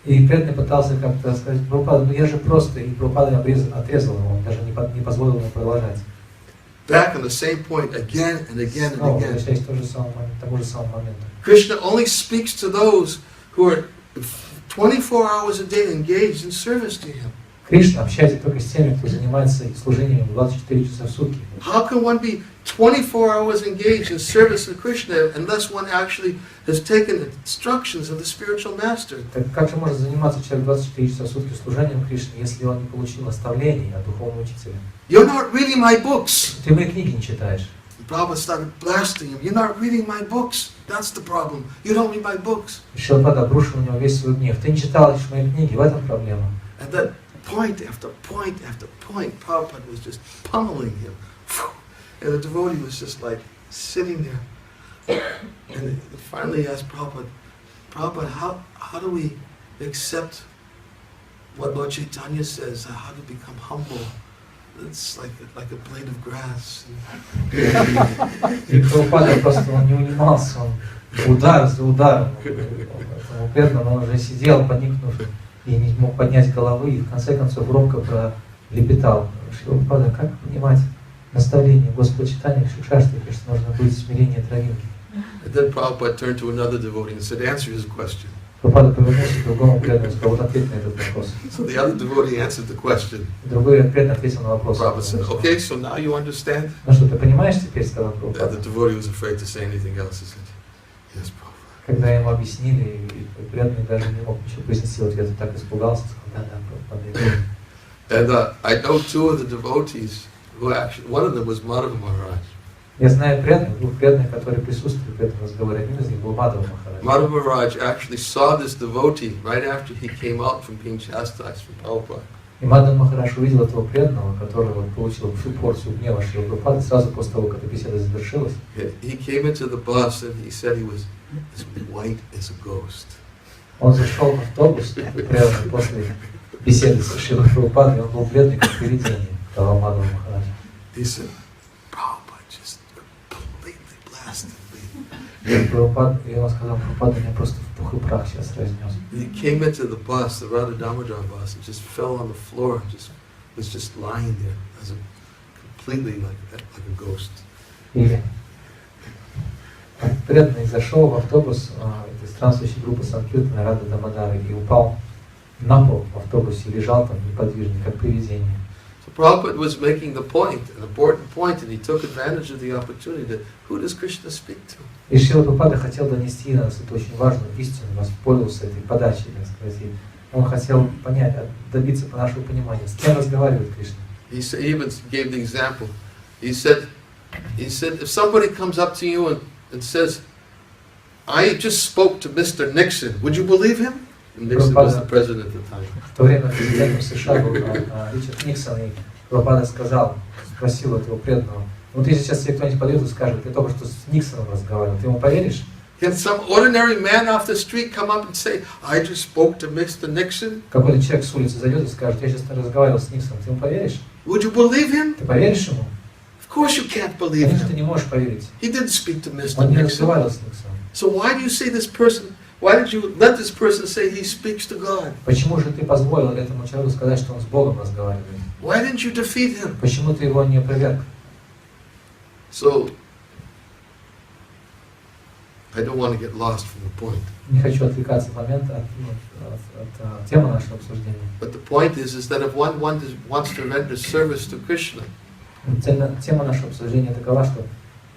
И преданный пытался как-то сказать: Прабхупада, ну я же просто, и Прабхупада отрезал его, он даже не позволил ему продолжать. Back on the same point again and again and Снова again. возвращаясь к тому же самому моменту. Krishna only speaks to those who are 24 hours a day engaged in service to him. Кришна общается только с теми, кто занимается служением 24 часа в сутки. How can one be 24 hours engaged in service to Krishna unless one actually has taken instructions of the spiritual master? Так как же может заниматься человек 24 часа в сутки служением Кришне, если он не получил наставлений от духовного учителя? You're not reading my books. Ты мои книги не читаешь. Prabhupada started blasting him. You're not reading my books. That's the problem. You don't read my books. Шрилапада обрушил на него весь свой гнев. Ты не читал лишь мои книги, в этом проблема. And then point after point after point, Prabhupada was just pummeling him. And the devotee was just like sitting there. And finally he asked Prabhupada, Prabhupada, how do we accept what Lord Chaitanya says, how to become humble? It's like a blade of grass. И Прабхупада просто он не унимался, он удар за ударом. Этому преданному он уже сидел, поникнув, и не мог поднять головы, и в конце концов громко пролепетал: Прабхупада, как понимать наставление Господа Чайтаньи Шикшашты, что нужно быть смирение травинки? And then Prabhupada turned to another devotee and said, answer his question. Прабхупада повернулся к другому преданному и сказал: вот ответь на этот вопрос. So the other devotee answered the question. Другой преданный ответил на вопрос. Prabhupada said, okay, so now you understand? Ну что, ты понимаешь теперь, сказал The Прабхупада. devotee was afraid to say anything else. He said, yes, Prabhupada. Когда ему объяснили, и преданный даже не мог ничего произнести в ответ, он так испугался, сказал: да, Прабхупада. And I know two of the devotees who actually, one of them was Madhava Maharaj. Я знаю преданных, двух преданных, которые присутствовали в этом разговоре. Один из них был Мадхава Махарадж. Madhava Maharaj actually saw this devotee right after he came out from being chastised from Prabhupada. И Мадхава Махарадж увидел этого преданного, который получил всю порцию гнева Шрила Прабхупады сразу после того, как эта беседа завершилась. He came into the bus and he said he was as white as a ghost. Он зашел в автобус, преданный, после беседы с Шрилой Прабхупадой, и он был бледный, как привидение, сказал Мадхава Махарадж. He said, Prabhupada just completely blasted me. И он сказал: Прабхупада меня просто в пух и прах сейчас разнес. He came into the bus, the Radha Damodar bus, and just fell on the floor, was just lying there as completely like a ghost. И преданный зашел в автобус этой странствующей группы Санкиртана Рада Дамодары и упал на пол в автобусе и лежал там неподвижный, как привидение. So Prabhupada was making the point, an important point, and he took advantage of the opportunity to, who does Krishna speak to? И Шрила Прабхупада хотел донести нас эту очень важную истину, воспользовался этой подачей, так сказать. И он хотел понять, добиться нашего понимания, с кем разговаривает Кришна. He even gave the example. He said, if somebody comes up to you and says, I just spoke to Mr. Nixon, would you believe him? And Nixon was the president at the time. В то время президентом США был Ричард Никсон, и Прабхупада спросил этого преданного: ну ты сейчас тебе кто-нибудь подойдет и скажет: ты только что с Никсоном разговаривал, ты ему поверишь? Can some ordinary man off the street come up and say, I just spoke to Mr. Nixon? Какой-то человек с улицы зайдет и скажет: я сейчас разговаривал с Никсоном, ты ему поверишь? Would you believe him? Ты поверишь ему? Of course you can't believe Конечно, ты him. не можешь поверить. He didn't speak to Mr. Он не Nixon. разговаривал с Никсоном. So why do you say this person, why did you let this person say he speaks to God? Почему же ты позволил этому человеку сказать, что он с Богом разговаривает? Why didn't you defeat him? Почему ты его не опроверг? So, I don't want to get lost from the point. Не хочу отвлекаться от момента, от темы нашего обсуждения. But the point is that if one wants to render service to Krishna, Тема нашего обсуждения такова, что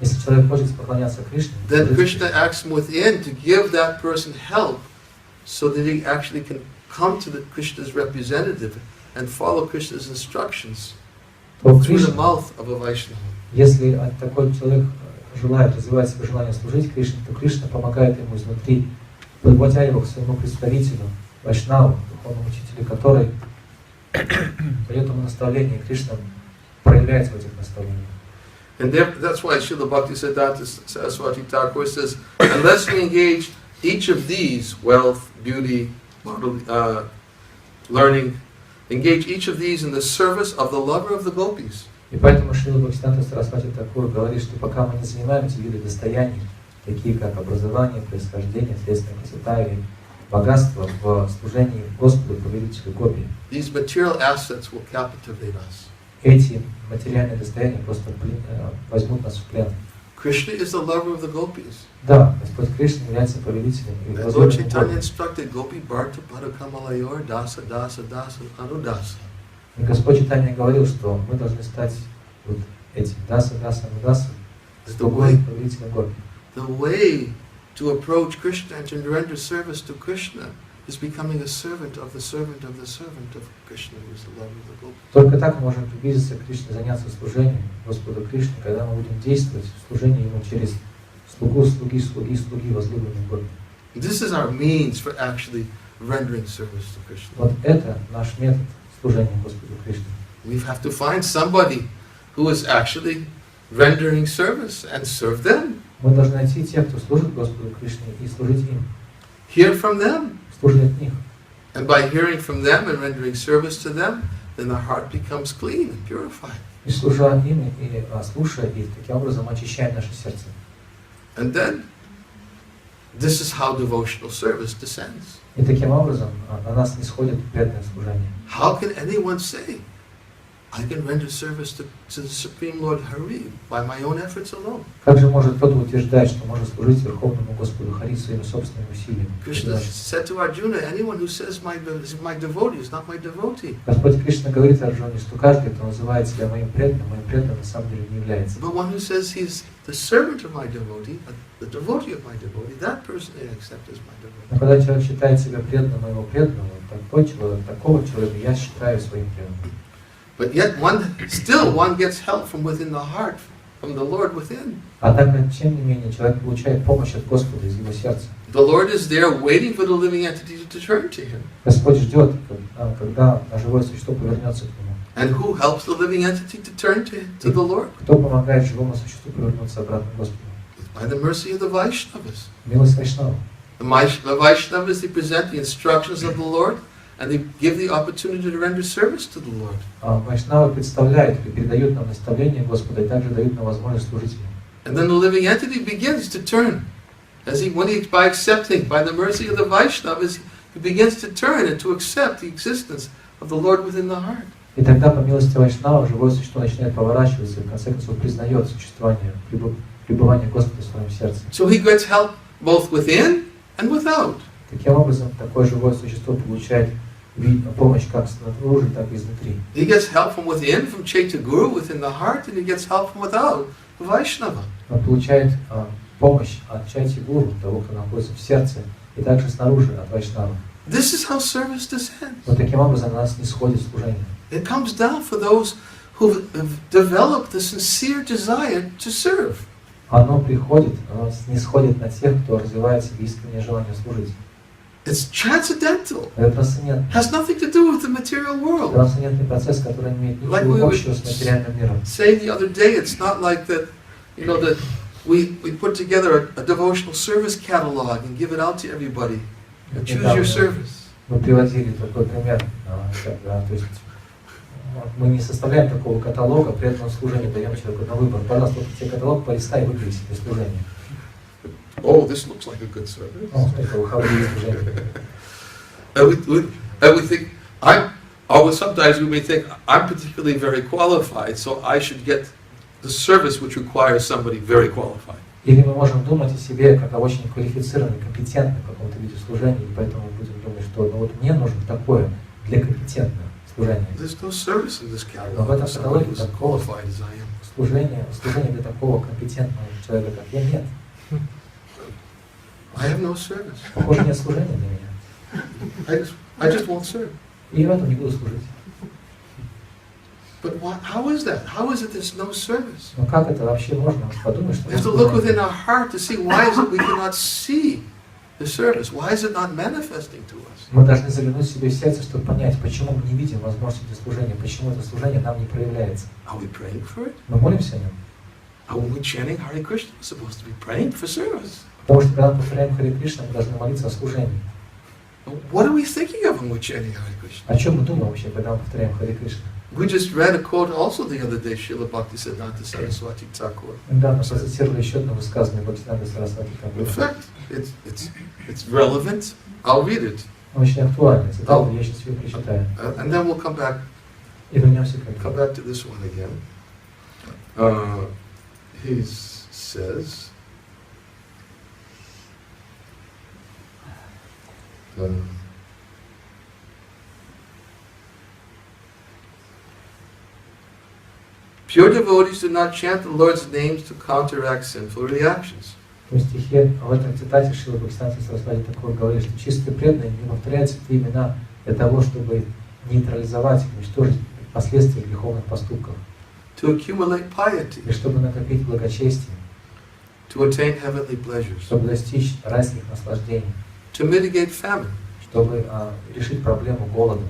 если человек хочет поклоняться Кришне, then Krishna acts from within to give that person help so that he actually can come to the Krishna's representative and follow Krishna's instructions through the mouth of a Vaishnava. Если такой человек желает развивать свое желание служить Кришне, то Кришна помогает ему изнутри, подводя его к своему представителю, Вайшнаву, духовному учителю, который дает ему наставление, и Кришна проявляется в этих наставлениях. And that's why Srila Bhaktisiddhanta Saraswati Thakur says, unless we engage each of these, wealth, beauty, learning, engage each of these in the service of the lover of the gopis. И поэтому Шрила Бхактивиданта Свами Прабхупады говорит, что пока мы не занимаем эти виды достояний, такие как образование, происхождение, следственная красота или богатство в служении Господу, повелителю Гопи. These material assets will captivate us. Эти материальные достояния просто возьмут нас в плен. Krishna is the lover of the gopis. Да, Господь Кришна является повелителем и And Lord возлюбленным Chaitanya Гопи. instructed Gopi Bharta Padakamalayur Dasa Dasa Dasa Anudasa. И Господь Чайтанья говорил, что мы должны стать вот этим даса, даса, нудаса, слугой повелителем Гопи. The way to approach Krishna and to render service to Krishna is becoming a servant of the servant of the servant of Krishna, who is the lover of the gopis. Только так мы можем приблизиться к Кришне, заняться служением Господу Кришне, когда мы будем действовать в служении Ему через слугу, слуги, слуги, слуги, возлюбленных Гопи. This is our means for actually rendering service to Krishna. Вот это наш метод служения Господу Кришне. We have to find somebody who is actually rendering service and serve them. Мы должны найти тех, кто служит Господу Кришне, и служить им, Hear from them. служить от них. And by hearing from them and rendering service to them, then the heart becomes clean and purified. И служа им, и слушая их, таким образом очищаем наше сердце. And then, this is how devotional service descends. И таким образом на нас нисходит преданное служение. How can anyone say, I can render service to the Supreme Lord Hari by my own efforts alone? Как же может кто-то утверждать, что может служить Верховному Господу Хари своими собственными усилиями? Krishna said to Arjuna, anyone who says my devotee is not my devotee. Господь Кришна говорит Арджуне, что каждый, кто называет себя моим преданным на самом деле не является. But one who says he is the servant of my devotee, the devotee of my devotee, that person I accept as my devotee. Но когда человек считает себя преданным моего преданного, такого человека я считаю своим преданным. But yet one gets help from within the heart, from the Lord within. Однако, тем не менее, человек получает помощь от Господа из его сердца. The Lord is there waiting for the living entity to turn to Him. Господь ждет, когда живое существо повернется к Нему. And who helps the living entity to turn to the Lord? Кто помогает живому существу повернуться обратно к Господу? By the mercy of the Vaishnavas. Милость Вайшнава. The Vaishnavas, they present the instructions of the Lord, and they give the opportunity to render service to the Lord. Вайшнавы представляют и передают нам наставления Господа и также дают нам возможность служить Ему. And then the living entity begins to turn. By accepting, by the mercy of the Vaishnavas, he begins to turn and to accept the existence of the Lord within the heart. И тогда, по милости Вайшнава, живое существо начинает поворачиваться и в конце концов признает существование, пребывание Господа в своем сердце. So he gets help both within and without. Таким образом, такое живое существо получает помощь как снаружи, так и изнутри. He gets help from within, from Chaitya Guru within the heart, and he gets help from without, the Vaishnava. Он получает помощь от Чайти Гуру, того, кто находится в сердце, и также снаружи от Вайшнава. This is how service descends. Вот таким образом на нас нисходит служение. It comes down for those who have developed the sincere desire to serve. Оно нисходит на тех, кто развивает в себе искреннее желание служить. It's transcendental. Это трансцендентный. Has nothing to do with the material world. Трансцендентный процесс, который не имеет ничего общего с материальным миром. Say the other day, it's not like that, that we put together a devotional service catalog and give it out to everybody. And choose your service. Мы приводили такой пример, то есть мы не составляем такого каталога, преданного служения даем человеку на выбор. Пожалуйста, вот тебе каталог, полистай и выбери себе служение. Oh, this looks like a good service. And we think, sometimes we may think, I'm particularly very qualified, so I should get the service which requires somebody very qualified. Или мы можем думать о себе как о очень квалифицированном, компетентном каком-то виде служения, и поэтому будем думать, что вот мне нужно такое для компетентного служения. Но в этом каталоге такого служения для такого компетентного человека, как я, нет. Похоже, нет служения для меня. I just won't serve. И в этом не буду служить. But how is that? How is it there's no service? Но как это вообще можно подумать, что we have to look within our heart to see why is it we cannot see the service? Why is it not manifesting to us? Мы должны заглянуть себе в сердце, чтобы понять, почему мы не видим возможности служения, почему это служение нам не проявляется. Are we praying for it? Мы молимся о нем. When we chanting Hare Krishna, we're supposed to be praying for service. Потому что когда мы повторяем Харе Кришна, мы должны молиться о служении. What are we thinking of when we're chanting Hare Krishna? О чем мы думаем вообще, когда мы повторяем Харе Кришна? We just read a quote also the other day, Srila Bhaktisiddhanta Saraswati Thakur. Недавно процитировали еще одно высказывание Бхактивиданты Сарасвати In Тхакура. fact, it's relevant. I'll read it. Очень актуально. Цитату я сейчас ее прочитаю. And then we'll come back И вернемся к этому. to this one again. He says, pure devotees do not chant the Lord's names to counteract sinful reactions. В стихе, в этом цитате Шрила Бхактивиданты Сарасвати Тхакур говорит, что чистые преданные не повторяют святые имена для того, чтобы нейтрализовать, уничтожить последствия греховных поступков. To accumulate piety, И чтобы накопить благочестие, to attain heavenly pleasures, чтобы достичь райских наслаждений, to mitigate famine, чтобы решить проблему голода,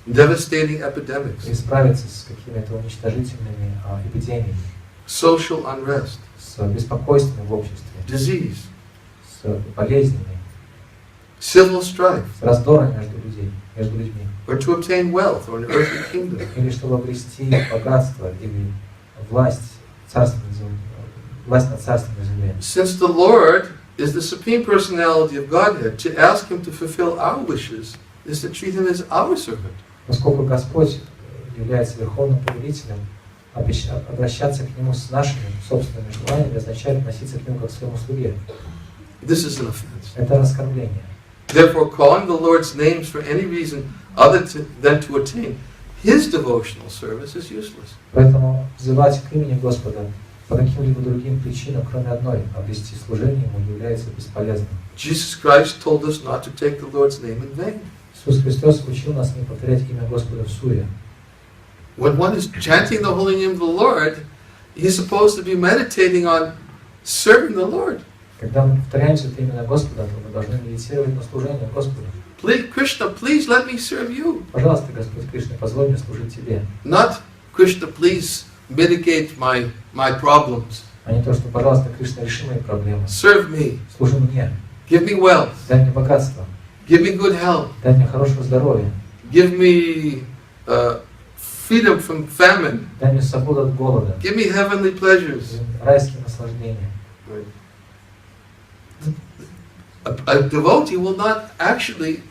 devastating epidemics, и справиться с какими-то уничтожительными эпидемиями, social unrest, с беспокойством в обществе, disease, с болезнями, civil strife, с раздором между людьми, or to obtain wealth or an earthly kingdom. или чтобы обрести богатство или власть над царством на земле. Since the Lord is the Supreme Personality of Godhead, to ask Him to fulfill our wishes is to treat Him as our servant. Поскольку Господь является Верховным Повелителем, обращаться к Нему с нашими собственными желаниями означает относиться к Нему как к своему слуге. This is an offense. Это оскорбление. Therefore, calling the Lord's names for any reason other than to attain His devotional service is useless. Поэтому взывать к имени Господа по каким-либо другим причинам, кроме одной, обрести служение Ему, является бесполезным. Jesus Christ told us not to take the Lord's name in vain. Иисус Христос учил нас не повторять имя Господа в суе. When one is chanting the holy name of the Lord, he's supposed to be meditating on serving the Lord. Когда мы повторяем это имя Господа, то мы должны медитировать на служение Господу. Please, Krishna, please let me serve you. Пожалуйста, Господь Кришна, позволь мне служить Тебе. Not, Krishna, please mitigate my problems. А не то, что, пожалуйста, Кришна, реши мои проблемы. Serve me. Служи мне. Give me wealth. Дай мне богатство. Give me good health. Дай мне хорошего здоровья. Give me freedom from famine. Дай мне свободу от голода. Give me heavenly pleasures. Райские наслаждения. A devotee will not actually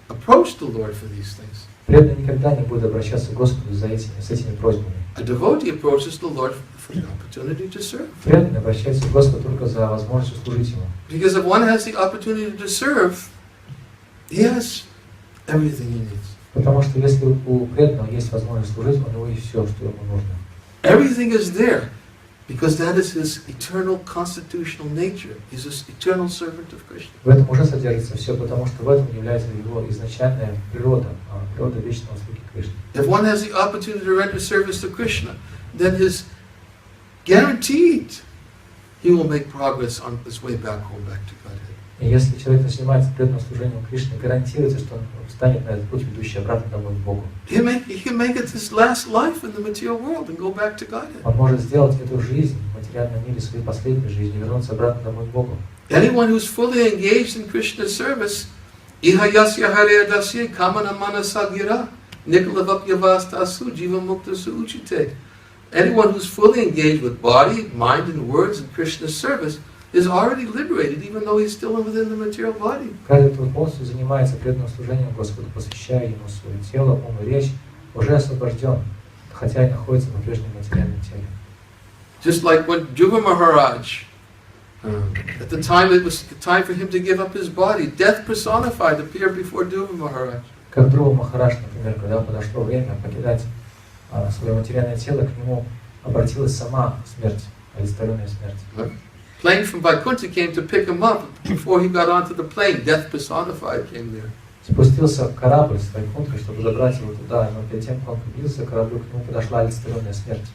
approach the Lord for these things. Преданный никогда не будет обращаться к Господу с этими просьбами. A devotee approaches the Lord for the opportunity to serve. Преданный обращается к Господу только за возможностью служить Ему. Because if one has the opportunity to serve, he has everything he needs. Потому что если у преданного есть возможность служить, у него есть все, что ему нужно. Everything is there, because that is his eternal constitutional nature. He's an eternal servant of Krishna. В этом уже содержится все, потому что в этом является его изначальная природа, природа вечного слуги Кришны. If one has the opportunity to render service to Krishna, then his guaranteed he will make progress on his way back home, back to Godhead. И если человек занимается преданным служением Кришне, гарантируется, что он встанет на этот путь, ведущий обратно домой к Богу. He can make it his last life in the material world and go back to Godhead. Он может сделать эту жизнь в материальном мире своей последней жизнью, вернуться обратно домой к Богу. Anyone who's fully engaged in Krishna's service, iha yasya hare dasya kamana manasa gira nikalavapyavastasu jiva muktasu uchite. Anyone who's fully engaged with body, mind, and words in Krishna's service is already liberated, even though he's still within the material body. Каждый, кто полностью занимается преданным служением Господу, посвящая Ему свое тело, ум и речь, уже освобожден, хотя и находится в прежнем материальном теле. Just like when Dhruva Maharaj, at the time it was time for him to give up his body, death personified appeared before Dhruva Maharaj. Как Dhruva Махарадж, например, когда подошло время покидать свое материальное тело, к нему обратилась сама смерть, олицетворенная смерть. Plane from Vaikuntha came to pick him up. Before he got onto the plane, death personified came there. Спустился корабль с Вайкунтхой, чтобы забрать его туда, но перед тем, как он приблизился к кораблю, к нему подошла олицетворенная смерть.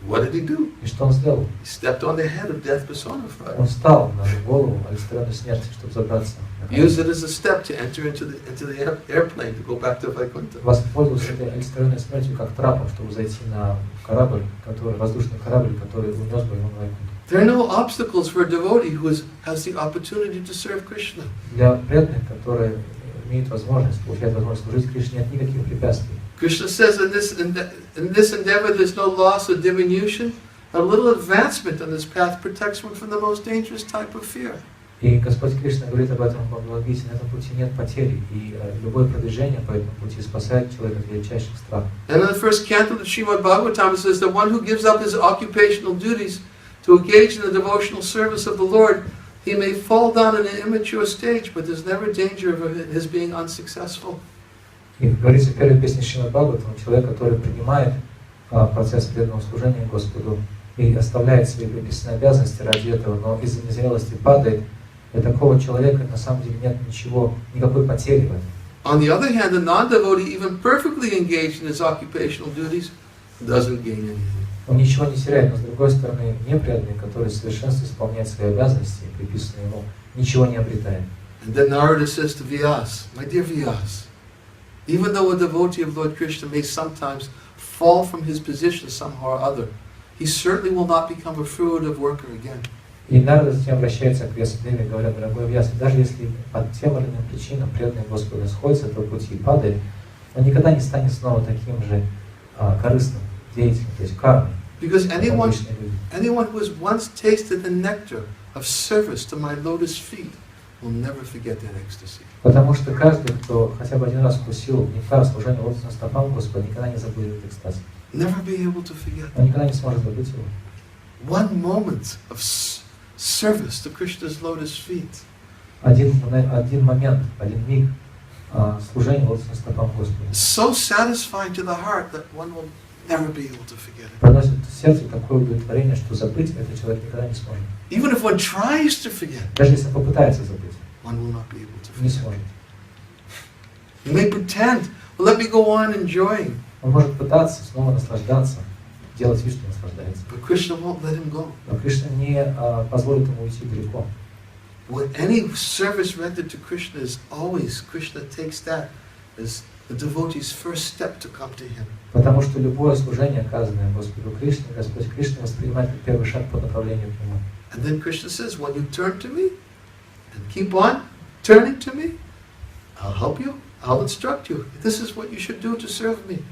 What did he do? И что он сделал? He stepped on the head of death personified. Он встал на голову олицетворенной смерти, чтобы забраться на корабль. Used it as a step to enter into the airplane to go back to Vaikuntha. Воспользовался этой олицетворенной смертью как трапом, чтобы зайти на корабль, воздушный корабль, который унес бы его на Вайкунтху. There are no obstacles for a devotee who has the opportunity to serve Krishna. Для преданных, которые имеет возможность, получает возможность служить Кришне, нет никаких препятствий. Krishna says in this endeavor there's no loss or diminution. A little advancement on this path protects one from the most dangerous type of fear. И Господь Кришна говорит об этом в Бхагавад-Гите: на этом пути нет потери, и любое продвижение по этому пути спасает человека от величайших страхов. And in the first canto of Srimad Bhagavatam it says that one who gives up his occupational duties to engage in the devotional service of the Lord, he may fall down in an immature stage, but there's never danger of his being unsuccessful. И говорится в первой песне Шримад Бхагаватам: человек, который принимает процесс преданного служения Господу и оставляет свои приписанные обязанности ради этого, но из-за незрелости падает, для такого человека на самом деле нет никакой потери в этом. On the other hand, a non-devotee, even perfectly engaged in his occupational duties, doesn't gain anything. Он ничего не теряет, но с другой стороны, непреданный, который в совершенстве исполняет свои обязанности, приписанные ему, ничего не обретает. And then Narada says to Vyas, my dear Vyas, even though a devotee of Lord Krishna may sometimes fall from his position somehow or other, he certainly will not become a fruitive worker again. И Нарада затем обращается к Вьясадеве, говоря: дорогой Вьяса, даже если по тем или иным причинам преданный Господу сходит с этого пути и падает, он никогда не станет снова таким же корыстным деятелем, то есть кармой. Because anyone who has once tasted the nectar of service to my lotus feet will never forget that ecstasy. Потому что каждый, кто хотя бы один раз вкусил нектар служения лотосным стопам Господа, никогда не забудет этот экстаз. Never be able to forget. Он никогда не сможет забыть его. One moment of service to Krishna's lotus feet. Один момент, один миг служения лотосным стопам Господа. So satisfying to the heart that one will never be able to forget it. Проносит в сердце такое удовлетворение, что забыть этот человек никогда не сможет. Even if one tries to forget, даже если он попытается забыть, one will not be able to не forget. сможет. He may pretend, well, let me go on enjoying. Он может пытаться снова наслаждаться, делать вид, что наслаждается. But Krishna won't let him go. Но Кришна не позволит ему уйти далеко. When any service rendered to Krishna is always, Krishna takes that as the devotee's first step to come to him. Потому что любое служение, оказанное Господу Кришне, Господь Кришна воспринимает как первый шаг по направлению к нему. And then Krishna says, when you turn to me and keep on turning to me, I'll help you, I'll instruct you. This is what you should do to serve me.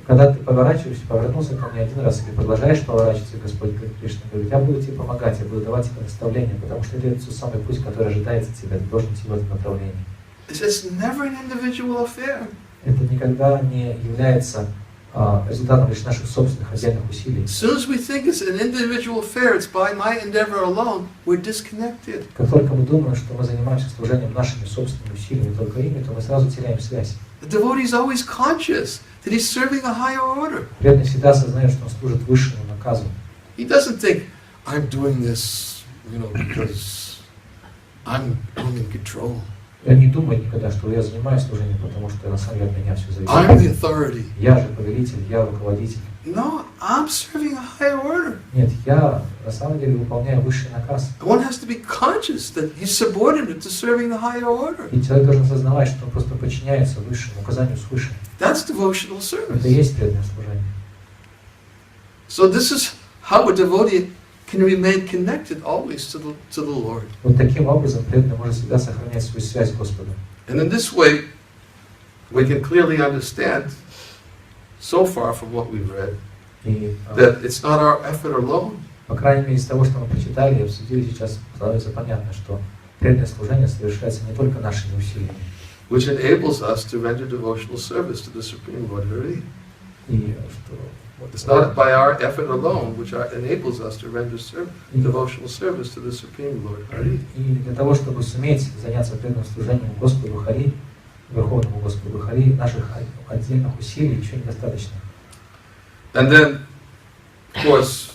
Когда ты повернулся ко мне один раз, или продолжаешь поворачиваться, Господь Кришна говорит: я буду тебе помогать, я буду давать тебе наставления, потому что это тот самый путь, который ожидается от тебя, ты должен идти в этом направлении. It's never an individual affair. Это никогда не является результатом лишь наших собственных отдельных усилий. As soon as we think it's an individual affair, it's by my endeavor alone, we're disconnected. Как только мы думаем, что мы занимаемся служением нашими собственными усилиями, только ими, то мы сразу теряем связь. The devotee is always conscious that he's serving a higher order. Преданный всегда осознает, что он служит высшему наказу. He doesn't think, I'm doing this, because I'm in control. Я не думаю никогда, что я занимаюсь служением, потому что на самом деле от меня все зависит. I'm the authority. Я же повелитель, я руководитель. No, I'm serving a higher order. Нет, я на самом деле выполняю высший наказ. One has to be conscious that he's subordinate to serving the higher order. И человек должен осознавать, что он просто подчиняется высшему, указанию свыше. That's devotional Это service. и есть преданное служение. So this is how a devotee can remain connected always to the Lord. Вот таким образом преданный может всегда сохранять свою связь с Господом. And in this way, we can clearly understand, so far from what we've read, И, that it's not our effort alone. по крайней мере, из того, что мы прочитали и обсудили, сейчас становится понятно, что преданное служение совершается не только нашими усилиями, Which enables us to render devotional service to the Supreme Lord Hari. и что It's not by our effort alone which enables us to render devotional service to the Supreme Lord Hari. И для того, чтобы суметь заняться преданным служением Господу Хари, Верховному Господу Хари, наших отдельных усилий еще недостаточно. And then, of course,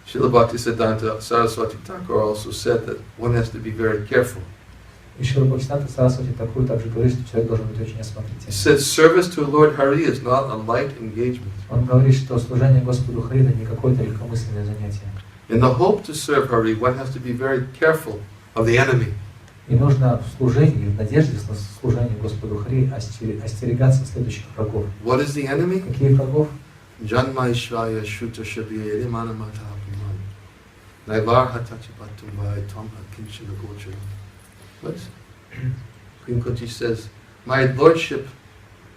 Srila Bhaktisiddhanta Saraswati Thakur also said that one has to be very careful. И Шрила Бхактивиданта Свами Прабхупады также говорит, что человек должен быть очень He осмотрительным. said service to Lord Hari is not a light engagement. Он говорит, что служение Господу Хари это не какое-то легкомысленное занятие. In the hope to serve Hari, one has to be very careful of the enemy. И нужно в служении, в надежде на служение Господу Хари остерегаться следующих врагов. What is the enemy? Каких врагов? Janmaishvaya Shuta Shabya Rimanamata Abhiman Naivarha Tachipatumbai Tom Akinchila Gochara. What? Queen Kunti says, "My lordship,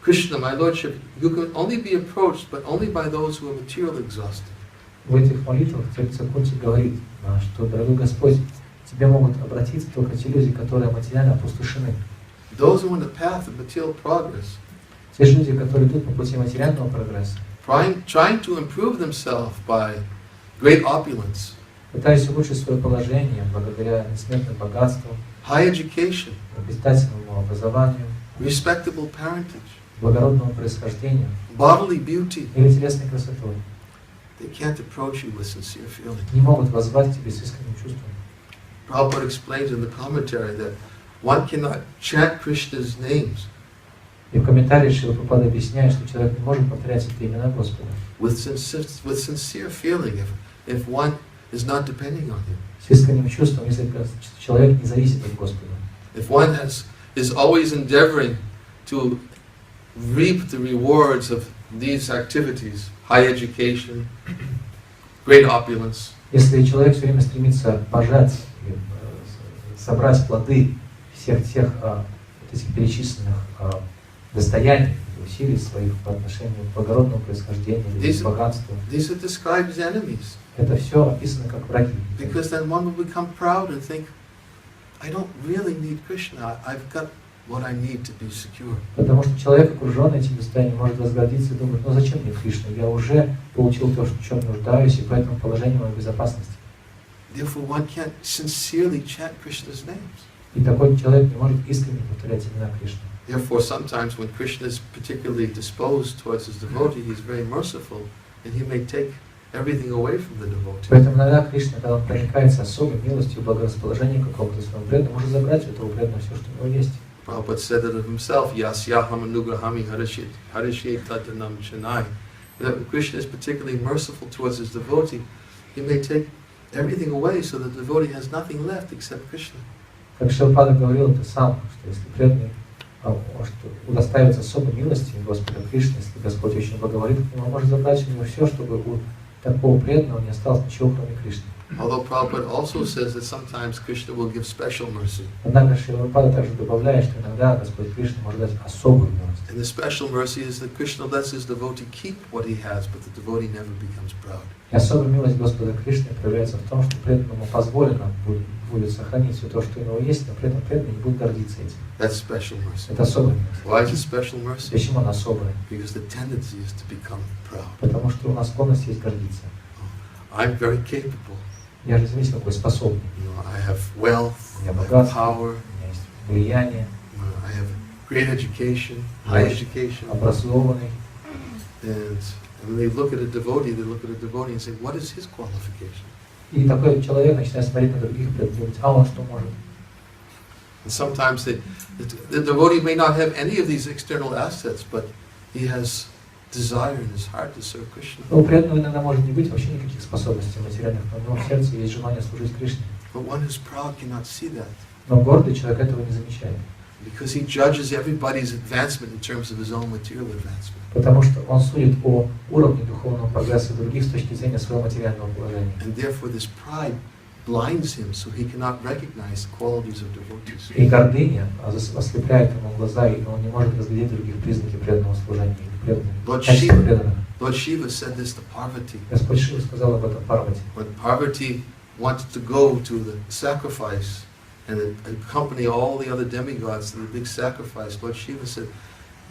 Krishna, my lordship, you can only be approached, but only by those who are materially exhausted." В этих молитвах царица Кунти говорит, что, дорогой Господь, тебе могут обратиться только те люди, которые материально опустошены. Those who are on the path of material progress, те же люди, которые идут по пути материального прогресса, trying to improve themselves by great opulence, пытаясь улучшить свое положение благодаря несметным богатству, high education, блистательному образованию, respectable parentage, благородному происхождению, bodily beauty, или телесной красотой, they can't approach you with sincere feeling. не могут воззвать к тебе с искренним чувством. Prabhupada explains in the commentary that one cannot chant Krishna's names И в комментарии Шрила Прабхупада объясняет, что человек не может повторять эти имена Господа with sincere feeling if one is not depending on Him. с искренним чувством, если человек не зависит от Господа. If one is always endeavoring to reap the rewards of these activities, high education, great opulence, Если человек все время стремится пожать, собрать плоды всех тех этих перечисленных достояний, усилий своих по отношению к благородному происхождению, к богатству, these are described as enemies. это все описано как враги. Because then one will become proud and think, I don't really need Krishna, I've got what I need to be secure. Потому что человек, окруженный этим состоянием, может возгордиться и думать, ну зачем мне Кришна, я уже получил то, в чем нуждаюсь, и поэтому положение мое в безопасности. Therefore one can't sincerely chant Krishna's names. И такой человек не может искренне повторять имена Кришны. Therefore sometimes when Krishna is particularly disposed towards his devotee, he is very merciful, and he may take everything away from the devotee. Поэтому иногда Кришна, когда он проникается особой милостью, благорасположением какого-то своего преданного, может забрать у этого преданного все, что у него есть. Prabhupada said it of himself, Yasyaham anugrahami harishyet tadanam chanai. That Krishna is particularly merciful towards his devotee, he may take everything away so the devotee has nothing left except Krishna. Как Шрила говорил это сам, что если преданный удостаивается особой милости Господа Кришны, если Господь очень благоволит к нему, он может забрать у него все, чтобы у такого преданного не осталось ничего, кроме Кришны. Although Prabhupada also says that sometimes Krishna will give special mercy. Однако Шрила также добавляет, что иногда Господь Кришна может дать особую милость. And the special mercy is that Krishna lets his devotee keep what he has, but the devotee never becomes proud. И особая милость Господа Кришны проявляется в том, что преданному позволено будет сохранить все то, что у него есть, но при этом преданный не будет гордиться этим. That's special mercy. Это особая милость. Why is it special mercy? Почему она особая? Because the tendency is to become proud. Потому что у нас склонность есть гордиться. I'm very capable. Я же зависит какой способный. I have wealth, У меня I have богатство, power, у меня есть влияние, I have great education, high education. образованный. And when they look at a devotee, they look at a devotee and say, what is his qualification? И такой человек начинает смотреть на других и думать, а он что может? And sometimes the devotee may not have any of these external assets, but he has desire in his heart to serve Krishna. У преданного иногда может не быть вообще никаких способностей материальных, но у него в сердце есть желание служить Кришне. But one who's proud cannot see that. Но гордый человек этого не замечает. Because he judges everybody's advancement in terms of his own material advancement. Потому что он судит о уровне духовного прогресса других с точки зрения своего материального положения. And therefore this pride blinds him so he cannot recognize the qualities of devotees. И гордыня ослепляет ему глаза, и он не может разглядеть других признаки преданного служения. Lord Shiva said this to Parvati. Господь Шива сказал об этом Парвати. When Parvati wanted to go to the sacrifice and accompany all the other demigods to the big sacrifice, Lord Shiva said,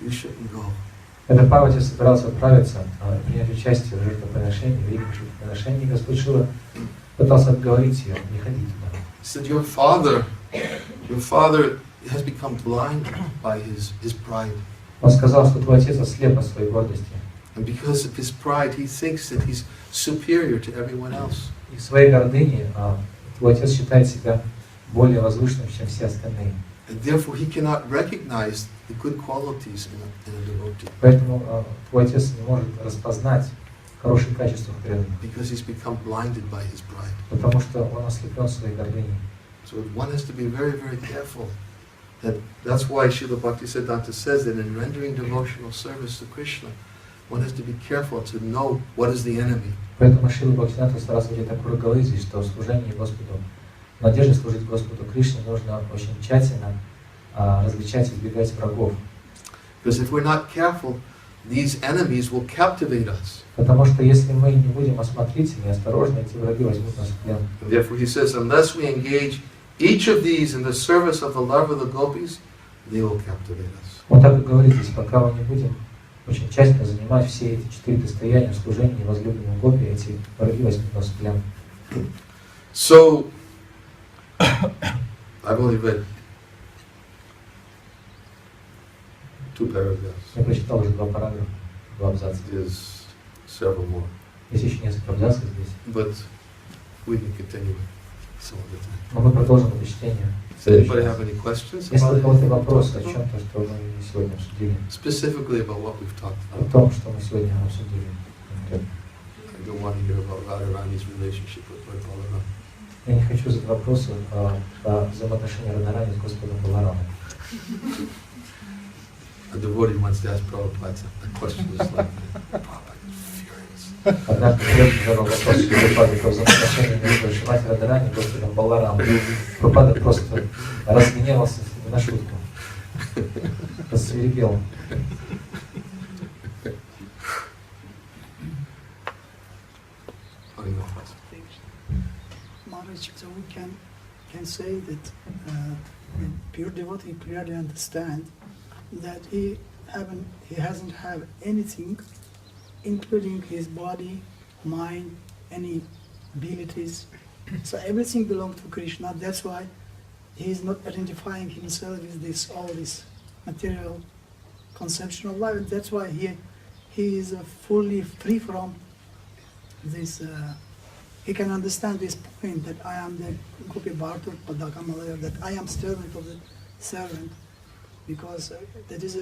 you shouldn't go. Когда Парвати собирался отправиться, принять участие в жертвоприношении, в великом жертвоприношении, Господь Шива пытался отговорить ее, не ходи туда. He said, your father has become blind by his pride. Он сказал, что твой отец ослеп от своей гордости. And because of his pride, he thinks that he's superior to everyone else. И в своей гордыне твой отец считает себя более возвышенным, чем все остальные. And therefore he cannot recognize the good qualities in a devotee. Поэтому твой отец не может распознать хорошие качества в преданном. Because he's become blinded by his pride. Потому что он ослеплен своей гордыней. So one has to be very, very careful. That's why Srila Bhaktivinoda says that in rendering devotional service to Krishna, one has to be careful to know what is the enemy. Поэтому Шрила Бхактивиданта Сарасвати Такур говорит здесь, что в служении Господу, в надежде служить Господу Кришне нужно очень тщательно различать и избегать врагов. Because if we're not careful, these enemies will captivate us. Потому что если мы не будем осмотрительны и осторожны, эти враги возьмут нас в плен. And therefore he says, unless we engage each of these in the service of the love of the gopis, they will captivate us. Он так и говорит здесь, пока мы не будем очень тщательно занимать все эти 4 достояния в служении возлюбленному гопи, эти враги возьмут нас в плен. So, I've only read 2 paragraphs. Я прочитал уже 2 параграфа, 2 абзаца. There's several more. Есть еще несколько абзацев здесь. But we can continue some of the time. Но мы продолжим это чтение. Does anybody have any questions Если у about кого-то it? вопросы о чем-то, что мы сегодня обсудили, Specifically about what we've talked о about. том, что мы сегодня обсудили. I don't want to hear about Radharani's relationship with Lord Balaram. Я не хочу задать вопросы о взаимоотношении Радхарани с Господом Баларамом. A devotee once asked Prabhupada a question just like that. Prabhupada is furious. Однажды преданный задал вопрос Прабхупаде про взаимоотношения между Шримати Радхарани и Господом Баларамом. Прабхупада просто разгневался не на шутку. Рассвирепел. Maharaj, so we can say that the pure devotee clearly understand that he hasn't have anything, including his body, mind, any abilities. So everything belongs to Krishna. That's why he is not identifying himself with all this material conception of life. That's why he is fully free from this. He can understand this point that I am the Gopi Bhartu Padakamalaya, that I am servant of the servant, because that is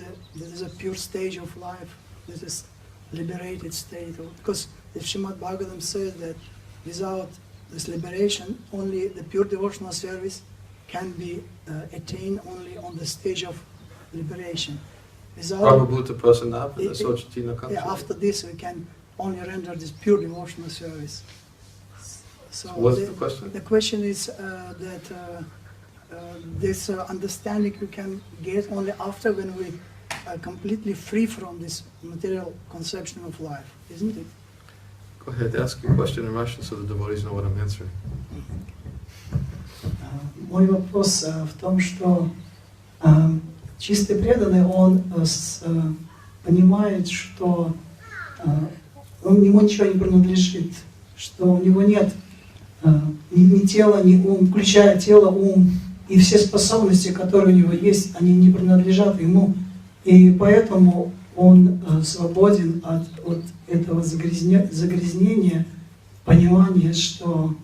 a pure stage of life. This is liberated state. Because the Srimad Bhagavatam says that without this liberation, only the pure devotional service can be attained only on the stage of liberation. Prabhupada Prasanna, after this we can only render this pure devotional service. So what's the question? The question is that this understanding you can get only after when we are completely free from this material conception of life, isn't it? Go ahead, ask your question in Russian so the devotees know what I'm answering. Мой вопрос в том, что чистый преданный, он понимает, что ему ничего не принадлежит, что у него нет ни тела, ни ум, включая тело, ум, и все способности, которые у него есть, они не принадлежат ему, и поэтому он свободен от этого загрязнения, понимания, что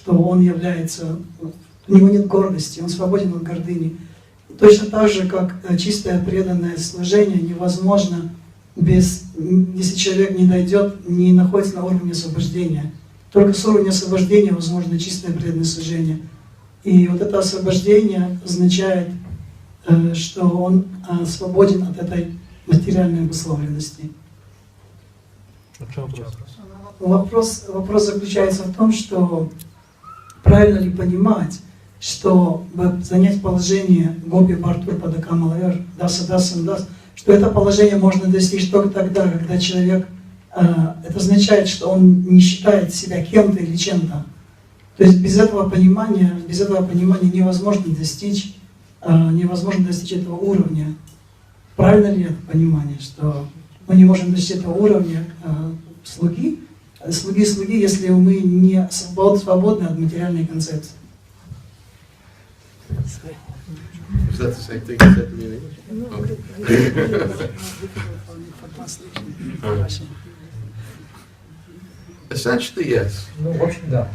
он является, у него нет гордости, он свободен от гордыни. Точно так же, как чистое преданное служение невозможно, если человек не находится на уровне освобождения. Только с уровня освобождения возможно чистое преданное служение. И вот это освобождение означает, что он свободен от этой материальной обусловленности. Вопрос заключается в том, что правильно ли понимать, что занять положение Гопи Бартур Падакамалайар Даса Дасан Дас, что это положение можно достичь только тогда, когда человек, это означает, что он не считает себя кем-то или чем-то. То есть без этого понимания невозможно достичь этого уровня. Правильно ли это понимание, что мы не можем достичь этого уровня слуги, если мы не свободны от материальной концепции? Is that the same thing you said to me in English? No, Okay. difficult for translation in Russian. Essentially, yes. Ну, в общем, да.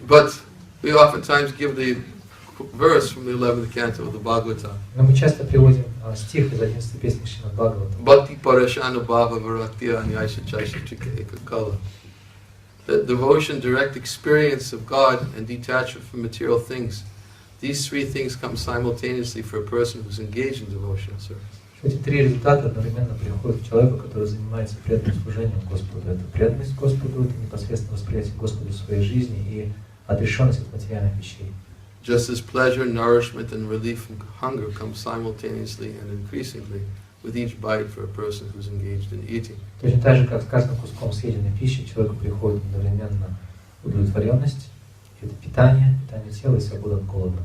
But we oftentimes give the verse from the 11th canto of the Bhagavatam. Но мы часто приводим стих из 11 песни Шримад Бхагаватам. Bhakti parashana bhava varaktya anyaisa chaisa chika kala. The devotion, direct experience of God and detachment from material things. These three things come simultaneously for a person who's engaged in devotional service. Эти три результата одновременно приходят к человеку, который занимается преданным служением Господу. Это преданность Господу, это непосредственное восприятие Господу своей жизни и отрешенность от материальных вещей. Just as pleasure, nourishment, and relief from hunger come simultaneously and increasingly with each bite for a person who's engaged in eating. Точно так же, как с каждым куском съеденной пищи человеку приходит одновременно удовлетворенность, это питание тела и свобода от голода.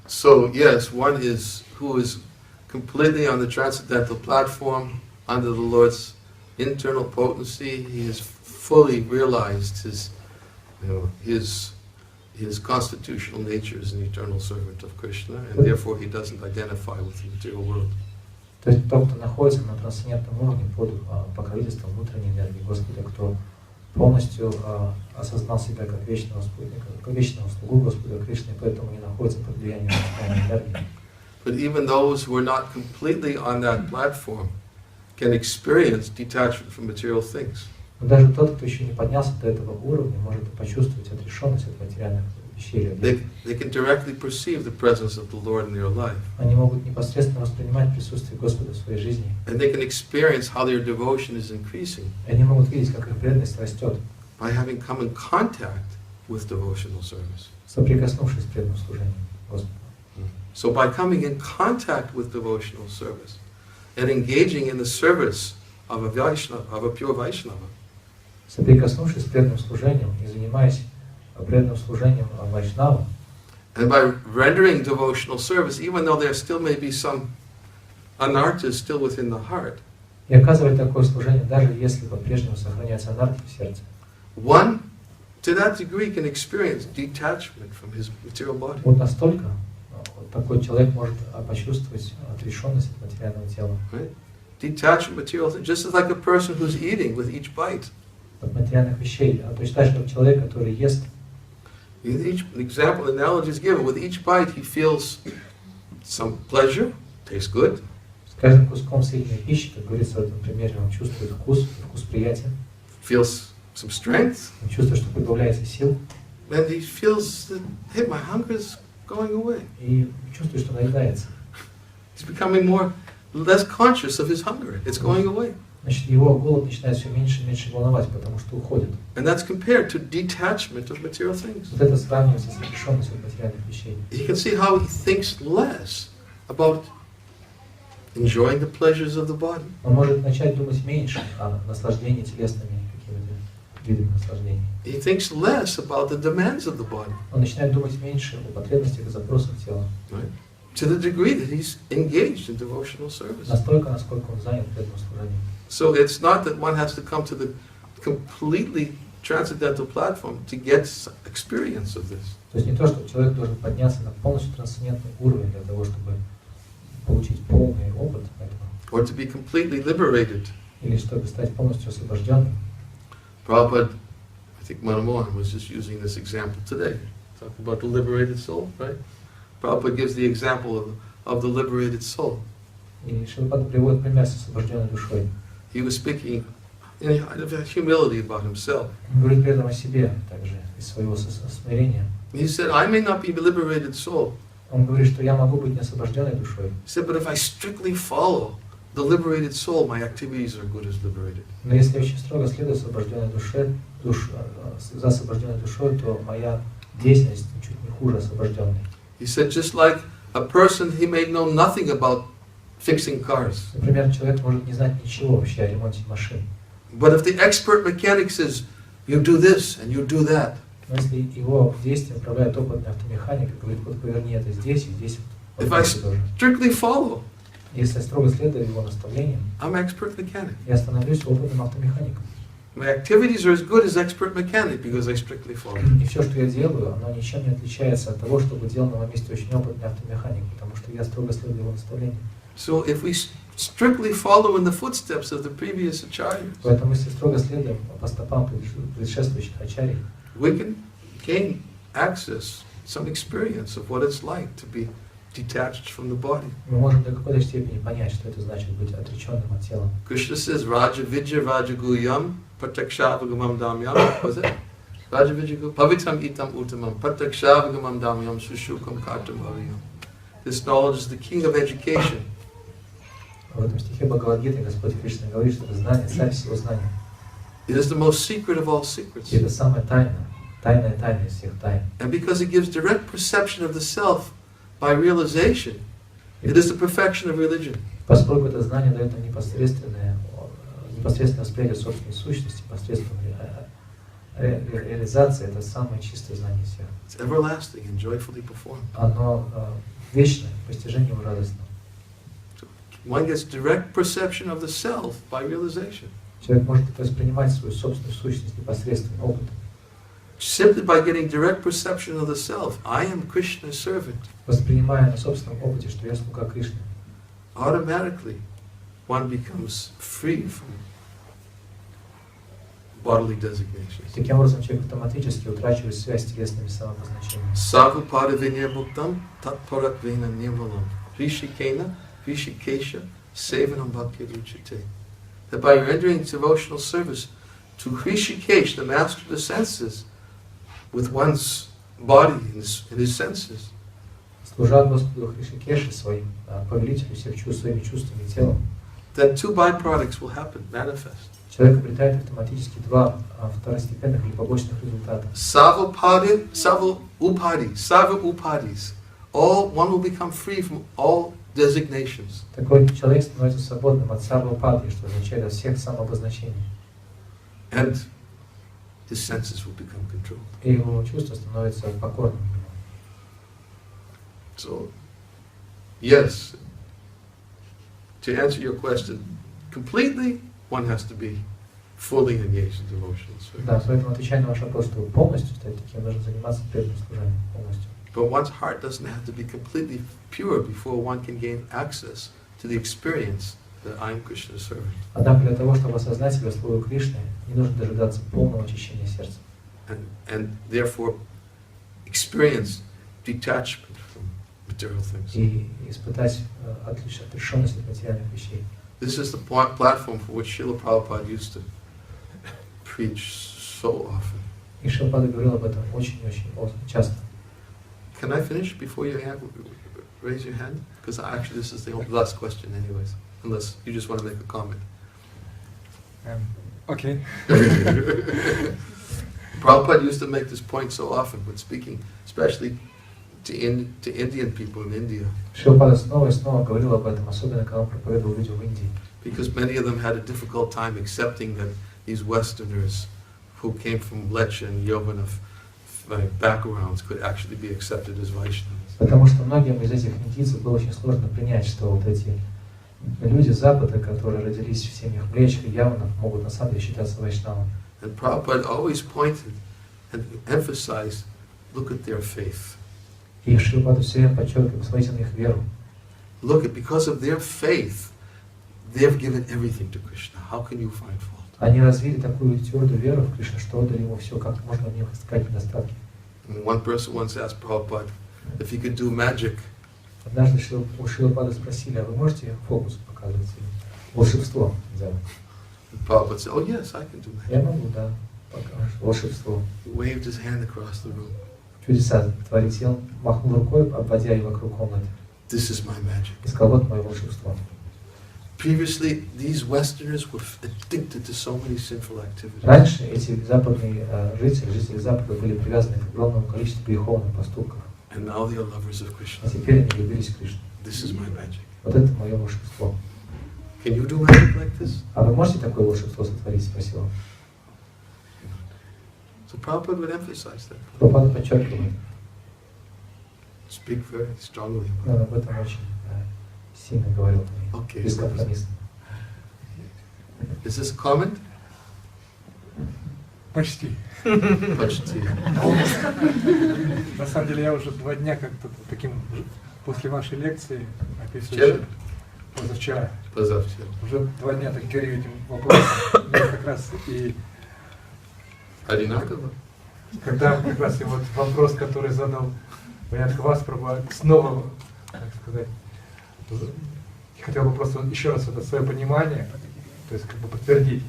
So yes, one is who is completely on the transcendental platform under the Lord's internal potency. He has fully realized his constitutional nature as an eternal servant of Krishna, and therefore he doesn't identify with the material world. То есть тот, кто находится на трансцендентном уровне под покровительством внутренней энергии Господа, кто полностью осознал себя как вечного спутника, как вечного слугу Господа Кришны, поэтому не находится под влиянием материальной энергии. But even those who are not completely on that platform can experience detachment from material things. Но даже тот, кто еще не поднялся до этого уровня, может почувствовать отрешенность от материальных вещей. They can directly perceive the presence of the Lord in their life. Они могут непосредственно воспринимать присутствие Господа в своей жизни. And they can experience how their devotion is increasing. И они могут видеть, как их преданность растет. By having come in contact with devotional service. Соприкоснувшись с преданным служением Господу. So by coming in contact with devotional service and engaging in the service of a Vaishnava, of a pure Vaishnava, соприкоснувшись с преданным служением и занимаясь преданным служением Вайшнава, and by rendering devotional service, even though there still may be some anarthas still within the heart, и оказывать такое служение, даже если по-прежнему сохраняется анархия в сердце, one to that degree can experience detachment from his material body. вот настолько такой человек может почувствовать отрешенность от материального тела. Right? Detachment material, just as like a person who's eating with each bite. От материальных вещей, точно так же, как человек, который ест. Each example, analogy is given. With each bite, he feels some pleasure, tastes good. С каждым куском съеденной пищи, как говорится в этом примере, он чувствует вкус приятия. Feels some strength. Он чувствует, что прибавляется сил. And he feels that, hey, my hunger is going away. И чувствует, что наедается. He's becoming less conscious of his hunger. It's going away. Значит, его голод начинает все меньше и меньше волновать, потому что уходит. And that's compared to detachment of material things. Вот это сравнивается с отрешенностью от материальных вещей. You can see how he thinks less about enjoying the pleasures of the body. Он может начать думать меньше о наслаждении телесными какими-то видами наслаждений. He thinks less about the demands of the body. Он начинает думать меньше о потребностях и запросах тела. Right? To the degree that he's engaged in devotional service. Настолько, насколько он занят преданным служением. So it's not that one has to come to the completely transcendental platform to get experience of this. То есть не то, что человек должен подняться на полностью трансцендентный уровень для того, чтобы получить полный опыт этого. Or to be completely liberated. Или чтобы стать полностью освобожденным. Prabhupada, I think Manamohan was just using this example today. Talking about the liberated soul, right? Prabhupada gives the example of the liberated soul. И Шрилапада приводит пример с освобожденной душой. He was speaking in humility about himself. Он говорит при этом о себе, также из своего смирения. He said, I may not be a liberated soul. Он говорит, что я могу быть не освобожденной душой. He said, but if I strictly follow the liberated soul, my activities are good as liberated. Но если я очень строго следую освобожденной душе, за освобожденной душой, то моя деятельность чуть не хуже освобожденной. He said, just like a person, he may know nothing about fixing cars. Например, человек может не знать ничего вообще о ремонте машин. But if the expert mechanic says, you do this and you do that, Но если его действием управляет опытный автомеханик и говорит, вот поверни это здесь и здесь, if I strictly follow, если я строго следую его наставлениям, I'm expert mechanic. я становлюсь опытным автомехаником. My activities are as good as expert mechanic because I strictly follow. И все, что я делаю, оно ничем не отличается от того, что бы делал на моем месте очень опытный автомеханик, потому что я строго следую его наставлениям. So if we strictly follow in the footsteps of the previous acharyas, Поэтому если строго следуем по стопам предшествующих ачарий, we can gain access, some experience of what it's like to be detached from the body. мы можем до какой-то степени понять, что это значит быть отреченным от тела. Krishna says, Raja Vidya Rajaguyam Patakshavagam Damyam. Was it? Raja Vidya Pavitam Itam Uttamam Patakshavagam Damyam Sushukam Kartam Variyam. This knowledge is the king of education. В этом стихе Бхагавад-Гиты Господь Кришна говорит, что это знание, царь всего знания. It is the most secret of all secrets. И это самая тайная из всех тайн. And because it gives direct perception of the self by realization, it is the perfection of religion. Поскольку это знание дает нам непосредственное восприятие собственной сущности, посредством реализации, это самое чистое знание всех. It's everlasting and joyfully performed. Оно вечное, постижение его радостно. One gets direct perception of the self by realization. Человек может воспринимать свою собственную сущность непосредственно опытом. Simply by getting direct perception of the self, I am Krishna's servant. Воспринимая на собственном опыте, что я слуга Кришны, Automatically, one becomes free from bodily designations. таким образом человек автоматически утрачивает связь с телесными самообозначениями. Savapada vinyamuktam tatparat vena nirmalam rishikena rishikesha sevanam bhakti ruchite. That by rendering devotional service to Rishikesh, the master of the senses, with one's body and his senses, Служа Господу Ришикеше, своим повелителю всех чувств, своими чувствами и телом, then two byproducts will happen, manifest. человек обретает автоматически два второстепенных или побочных результата. Sava upadis. All one will become free from all designations. Такой человек становится свободным от сарва-упадхи, что означает от всех самообозначений. And his senses will become controlled. И его чувство становится покорным ему. So, yes, to answer your question completely, one has to be fully engaged in devotional service. Да, поэтому отвечая на ваш вопрос, что полностью стать таким, нужно заниматься преданным служением полностью. But one's heart doesn't have to be completely pure before one can gain access to the experience that I am Krishna's servant. Однако для того, чтобы осознать себя слугой Кришны, не нужно дожидаться полного очищения сердца. And therefore experience detachment from material things. И испытать отрешенность от материальных вещей. This is the platform for which Srila Prabhupada used to preach so often. И Шрила говорил об этом очень-очень часто. Can I finish before you raise your hand? Because actually this is the last question anyways, unless you just want to make a comment. Okay. Prabhupada used to make this point so often when speaking, especially to Indian people in India. Шрила снова и снова говорил об этом, особенно когда он проповедовал людям в Индии. Because many of them had a difficult time accepting that these Westerners who came from Lecha and Yovana backgrounds could actually be accepted as Vaishnavas. Потому что многим из этих индийцев было очень сложно принять, что вот эти люди Запада, которые родились в семьях Млечха и Яванов, могут на самом деле считаться вайшнавами. And Prabhupada always pointed and emphasized, look at their faith. И Шрила все время подчеркивал, посмотрите на их веру. Look at, because of their faith, they've given everything to Krishna. How can you find fault? Они развили такую твердую веру в Кришну, что отдали ему все, как можно в них искать недостатки. And one person once asked Prabhupada if he could do magic. Однажды у Шрилапада спросили, а вы можете фокус показывать? Волшебство делать? And Prabhupada said, oh yes, I can do magic. Я могу, да, волшебство. He waved his hand across the room. Чудеса творить. Он махнул рукой, обводя ее вокруг комнаты. This is my magic. И сказал, вот мое волшебство. Previously, these Westerners were addicted to so many sinful activities. Раньше эти западные жители Запада были привязаны к огромному количеству греховных поступков. And now they are lovers of Krishna. А теперь они влюбились в Кришну. This is my magic. Вот это мое волшебство. Can you do magic like this? А вы можете такое волшебство сотворить? Спросил он. So Prabhupada would emphasize that. Прабхупада подчеркивал это. Speak very strongly Он about об этом очень сильно говорил. Okay. Бескомпромиссно. Is this a comment? Почти. Почти. На самом деле я уже 2 дня как-то таким, после вашей лекции, Вчера? позавчера, Позавчера. уже 2 дня так горю этим вопросом. Мне как раз и Одинаково? когда как раз и вот вопрос, который задал понятно вас, снова, так сказать, хотел бы просто еще раз это свое понимание, то есть как бы подтвердить.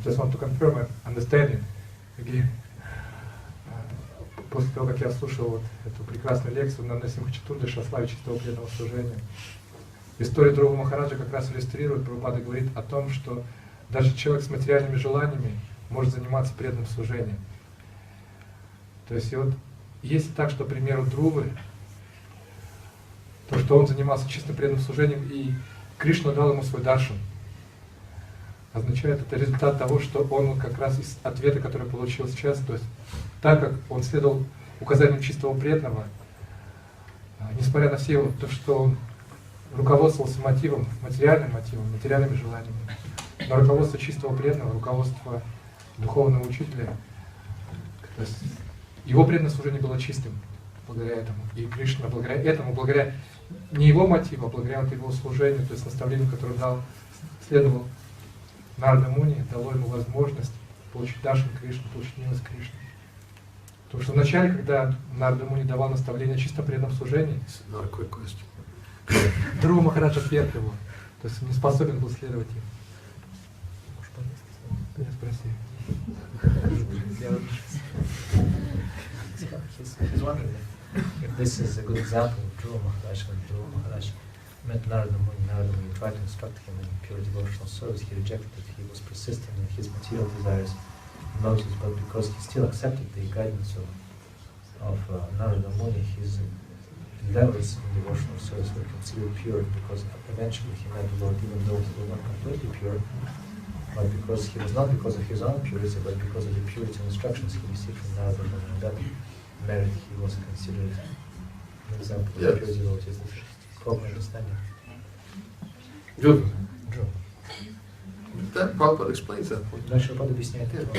Just want to confirm my understanding again. После того, как я слушал вот эту прекрасную лекцию на Насимха Чатурдаши о славе чистого преданного служения, История Друва Махараджа как раз иллюстрирует, Прабхупада говорит о том, что даже человек с материальными желаниями может заниматься преданным служением. То есть и вот если так, что, к примеру, Друвы, то, что он занимался чисто преданным служением, и Кришна дал ему свой даршан, означает это результат того, что он как раз из ответа, который получил сейчас, то есть так как он следовал указаниям чистого преданного, несмотря на все то, что он руководствовался материальными желаниями, но руководство чистого преданного, руководство духовного учителя, то есть его преданное служение было чистым благодаря этому. И Кришна благодаря этому, благодаря не его мотиву, а благодаря вот его служению, то есть наставлению, которое дал, следовал Нарада Муни, дало ему возможность получить даршан Кришны, получить милость Кришны. Потому что вначале, когда Нарада Муни давал наставление о чисто преданном служении, Друва Махарадж отверг его, то есть не способен был следовать им. Я спроси. He's wondering if this is a good example of Dhruva Maharaj. When Dhruva Maharaj met Narada Muni tried to instruct him in pure devotional service. He rejected it. He was persistent in his material desires and motives, but because he still accepted the guidance of Narada Muni, his endeavors in devotional service were considered pure, because eventually he met the Lord, even though he was not completely pure, but because he was not because of his own purity, but because of the purity and instructions he received from Narada Muni. And that merit he was considered an example of pure devotees. This is proper understanding. Dhruva. Dhruva. That Prabhupada explains that point. Дальше Прабхупада объясняет это.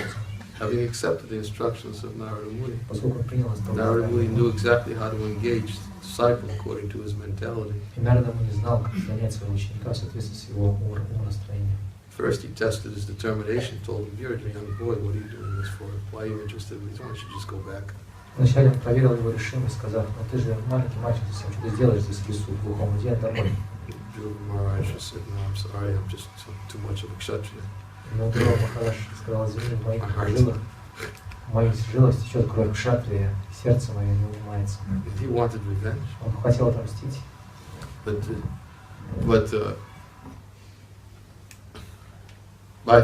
Having accepted the instructions of Narada Muni, Поскольку он принял Narada Muni наставление, knew exactly how to engage the disciple according to his mentality. и Нарада Муни знал, как занять своего ученика в соответствии с его умонастроением. First he tested his determination, told him, "You're a young boy, what are you doing this for? Why are you interested in this? Why don't you just go back?" Вначале он проверил его решимость, сказав: "Ну ты же маленький мальчик, зачем что ты делаешь здесь в лесу, в глухом, иди домой." Dhruva Maharaj said, "No, I'm sorry, I'm just too much of a kshatriya." Но Dhruva Maharaj сказал: "Извини, в моих жилах течет кровь кшатрия, сердце мое не унимается." He wanted revenge, Он хотел отомстить, but by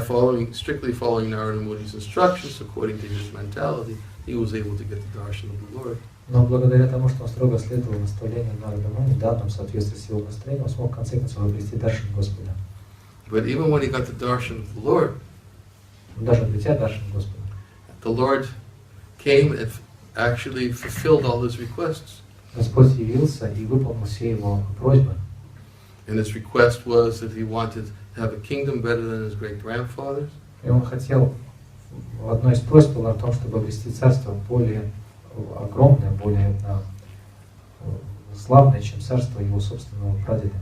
strictly following Narada Muni's instructions according to his mentality, he was able to get the darshan of the Lord. но благодаря тому, что он строго следовал наставлению Нарада Муни, данным в соответствии с его настроением, он смог в конце концов обрести даршан Господа. But even when he got the darshan of the Lord, Даже обретя даршан Господа, the Lord came and actually fulfilled all his requests. Господь явился и выполнил все его просьбы. And his request was that he wanted to have a kingdom better than his great-grandfather's. И он хотел, одно из просьб было о том, чтобы обрести царство более огромное, более славное, чем царство его собственного прадеда.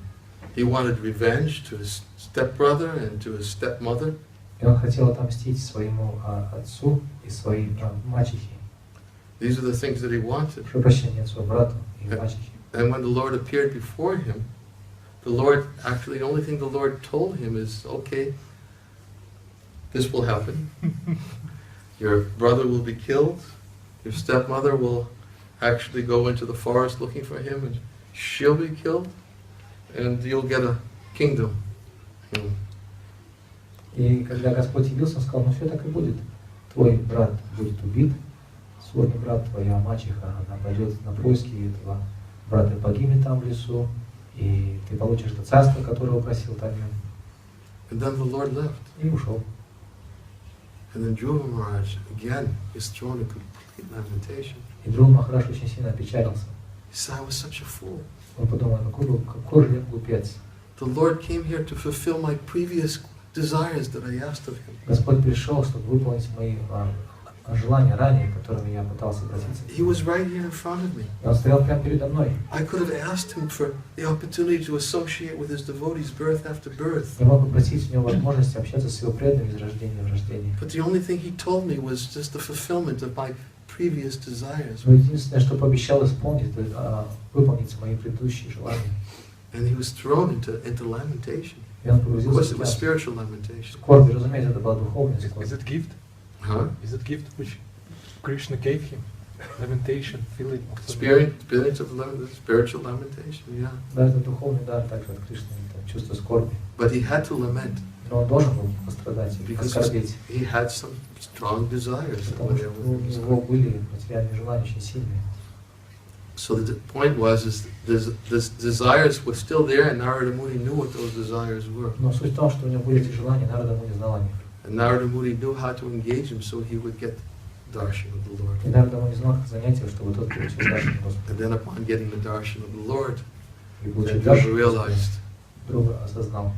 He wanted revenge to his stepbrother and to his stepmother. И он хотел отомстить своему отцу и своей мачехе. These are the things that he wanted. Прошу прощения, отцу, брату и мачехе. And when the Lord appeared before him, the Lord, actually the only thing the Lord told him is, okay, this will happen. Your brother will be killed. Your stepmother will actually go into the forest looking for him and she'll be killed. And you'll get a kingdom. И когда Господь явился, он сказал: ну все так и будет. Твой брат будет убит, сводный брат, твоя мачеха, она пойдет на поиски этого брата и погибнет там в лесу, и ты получишь это царство, которое просил там. And then the Lord left. И ушел. And then Dhruva Maharaj again is thrown in complete lamentation. И Dhruva Maharaj очень сильно опечалился. He said, I was such a fool. Он подумал: какой же я глупец. The Lord came here to fulfill my previous desires that I asked of him. Господь пришел, чтобы выполнить мои желания ранее, к которым я пытался обратиться. He was right here in front of me. И он стоял прямо передо мной. I could have asked him for the opportunity to associate with his devotees birth after birth. Я мог попросить у него возможности общаться с его преданными из рождения в рождение. But the only thing he told me was just the fulfillment of my previous desires. Но единственное, что пообещал исполнить, это выполнить мои предыдущие желания. And he was thrown into lamentation. И он Of course, погрузился it в was spiritual lamentation. скорбь. Разумеется, это была духовная скорбь. Is it gift? Huh? Is it gift which Krishna gave him? lamentation, feeling. Spiritual lamentation, yeah. Да, это духовный дар также от Кришны, это чувство скорби. But he had to lament. Но он должен был пострадать и оскорбить. He had some strong desires. Потому что у него были материальные желания очень сильные. So the point was, is the desires were still there, and Narada Muni knew what those desires were. Но суть в том, что у него были эти желания, Нарада Муни знал о них. And Narada Muni knew how to engage him, so he would get darshan of the Lord. И Нарада Муни знал, как занять его, чтобы тот получил даршан Господа. And then upon getting the darshan of the Lord, И получил then даршан, realized, друг осознал.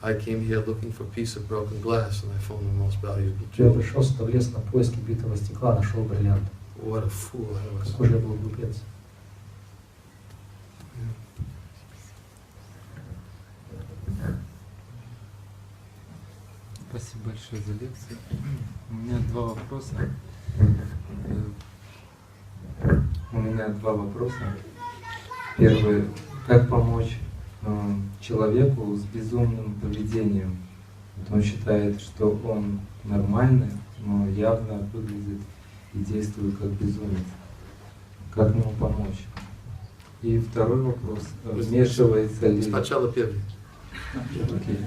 I came here looking for a piece of broken glass, and I found the most valuable Я jewel. пришел сюда в лес на поиски битого стекла, нашел бриллиант. What a fool I was. Какой же я был глупец. Спасибо большое за лекцию. У меня два вопроса. Первый. Как помочь человеку с безумным поведением? Вот он считает, что он нормальный, но явно выглядит и действует как безумец. Как ему помочь? И второй вопрос. Вмешивается ли... Сначала первый. Окей.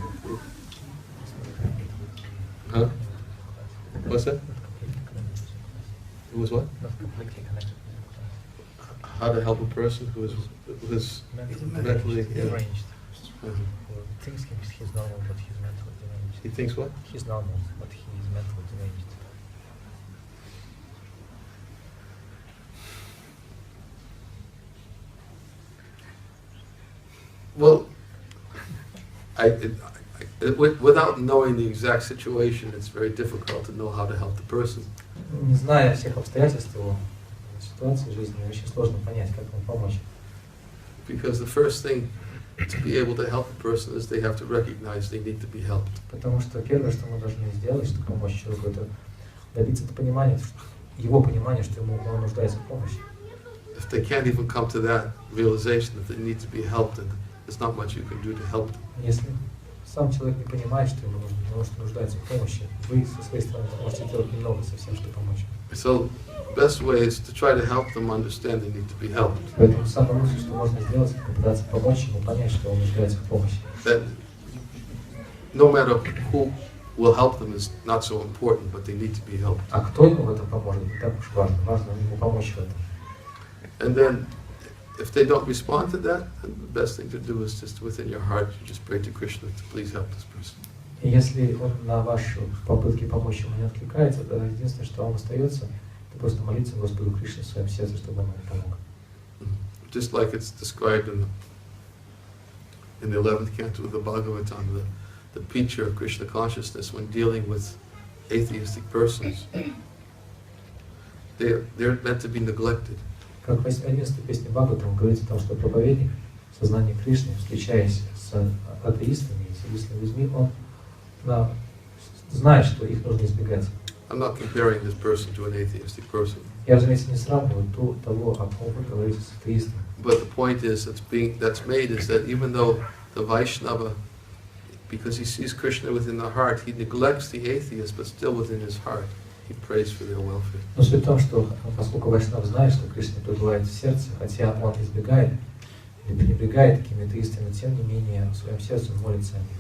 Huh? What's that? It was what? Not completely connected. How to help a person who is mentally deranged. Mhm. He thinks he's normal, but he's mentally deranged. He thinks what? He's normal, but he is mentally deranged. Well, without knowing the exact situation, it's very difficult to know how to help the person. Не зная всех обстоятельств его ситуации жизненной, очень сложно понять, как ему помочь. Because the first thing to be able to help a person is they have to recognize they need to be helped. Потому что первое, что мы должны сделать, чтобы помочь человеку, это добиться понимания, его понимания, что он нуждается в помощи. If they can't even come to that realization that they need to be helped, then there's not much you can do to help them. Если сам человек не понимает, что ему нуждается в помощи, вы со своей стороны можете делать немного совсем, чтобы помочь. So, best way is to try to help them understand they need to be helped. Поэтому самое лучшее, что можно сделать, это попытаться помочь ему понять, что он нуждается в помощи. That no matter who will help them is not so important, but they need to be helped. А кто ему в этом поможет, не так уж важно. Важно ему помочь в этом. And then, if they don't respond to that, then the best thing to do is just within your heart, you just pray to Krishna to please help this person. И если он на ваши попытки помочь ему не откликается, то единственное, что вам остается, это просто молиться Господу Кришне в своем сердце, чтобы он ему помог. Just like it's described in the 11th canto of the Bhagavatam, the picture of Krishna consciousness when dealing with atheistic persons. They're meant to be neglected. Как в 11-й песне Бхагаватам говорится о том, что проповедник в сознании Кришны, встречаясь с атеистами и с единственными людьми, он знает, что их нужно избегать. I'm not comparing this person to an atheistic person. Я, разумеется, не сравниваю того, о ком вы говорите с атеистом. But the point is that's made is that even though the Vaishnava, because he sees Krishna within the heart, he neglects the atheist, but still within his heart, he prays for their welfare. Но суть в том, что поскольку Вайшнав знает, что Кришна пребывает в сердце, хотя он избегает или пренебрегает такими атеистами, тем не менее в своем сердце он молится о них.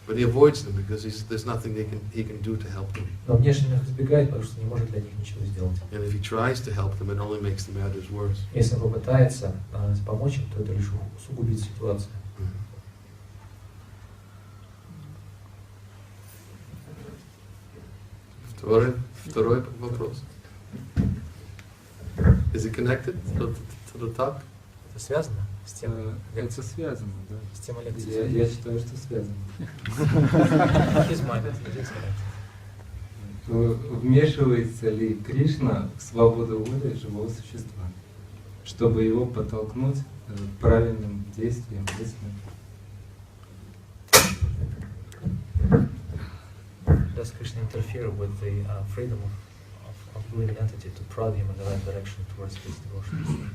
But he avoids them because there's nothing he can do to help them. Но внешне их избегает, потому что не может для них ничего сделать. And if he tries to help them, it only makes the matters worse. Если он попытается помочь им, то это лишь усугубит ситуацию. Второй вопрос. Is it connected to the talk? Это связано с тем? Это связано, да. С темой лекции. Я считаю, что связано. His mind, это не связано. Вмешивается ли Кришна в свободу воли живого существа, чтобы его подтолкнуть к правильным действиям, мыслям? Does Krishna interfere with the freedom of living entity to prod him in the right direction towards his devotion?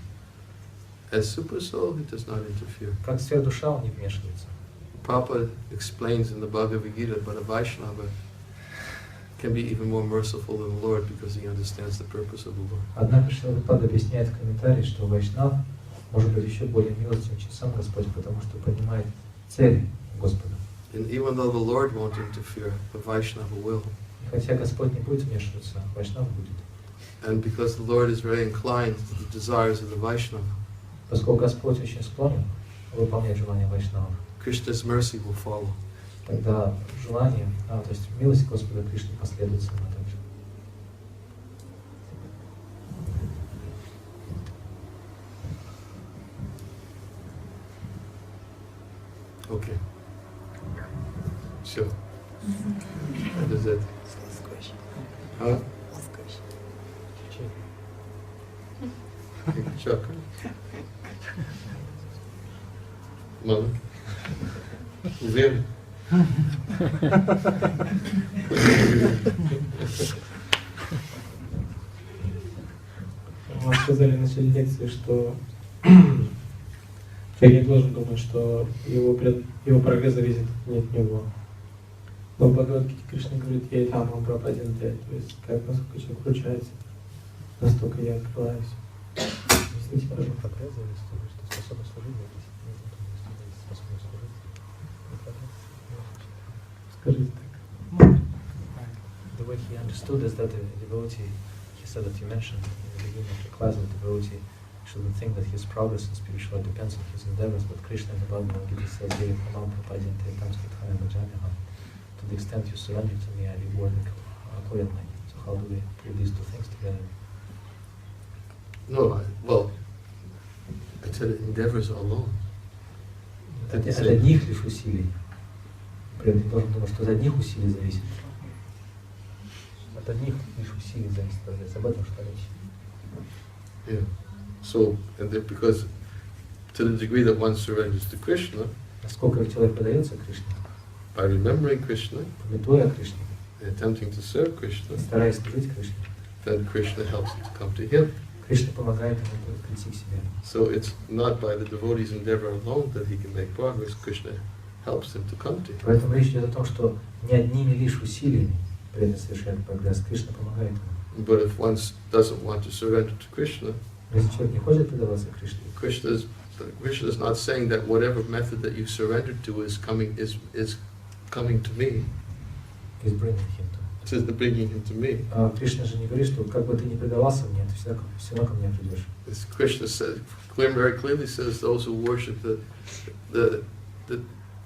As super soul, he does not interfere. Как сверхдуша он не вмешивается. Prabhupada explains in the Bhagavad-Gita, but a Vaishnava, can be even more merciful than the Lord because he understands the purpose of the Lord. Однако Шрила Прабхупада объясняет в комментарии, что вайшнав может быть еще более милостивым, чем сам Господь, потому что понимает цели Господа. And even though the Lord won't interfere, the Vaishnava will. И хотя Господь не будет вмешиваться, вайшнав будет. And because the Lord is very inclined to the desires of the Vaishnava, Поскольку Господь очень склонен выполнять желания вайшнавов, Krishna's mercy will follow. тогда желание, то есть милость Господа Кришны последует сама также. Okay. Sure. That is it. Huh? Chuck. Mother. Уверен? Вам сказали в начале лекции, что человек не должен думать, что его прогресс зависит не от него. Но в Бхагавад-Гите Кришна говорит, я и там вам пропаден дядь. То есть, как насколько человек включается, настолько я открываюсь. Объясните, пожалуйста. Прогресс зависит от того, что способность служить зависит. Способность служить. Скажите так. The way he understood is that the devotee, he said that you mentioned in the beginning of the class that the devotee shouldn't think that his progress in spiritual life depends on his endeavors, but Krishna in the Bhagavad-Gita says, to the extent you surrender to me, I reward accordingly. So how do we put these two things together? No, well, I said endeavors alone. От одних лишь усилий. При этом должен думать, что от одних усилий зависит. От одних лишь усилий зависит прогресс. Об этом что речь. Yeah. So, and then because to the degree that one surrenders to Krishna, насколько человек подается Кришне, by remembering Krishna, памятуя о Кришне, and attempting to serve Krishna, стараясь служить Кришне, then Krishna helps him to come to him. Кришна помогает ему прийти к себе. So it's not by the devotee's endeavor alone that he can make progress. Krishna helps him to come to him. Поэтому речь идет о том, что не одними лишь усилиями преданный совершает прогресс, Кришна помогает ему. But if one doesn't want to surrender to Krishna, если человек не хочет предаваться Кришне, Krishna is not saying that whatever method that you surrendered to is coming to me. is bringing him to. It says the bringing him to me. Кришна же не говорит, что как бы ты ни предавался мне, ты все равно ко мне придешь. As Krishna said, very clearly says, those who worship the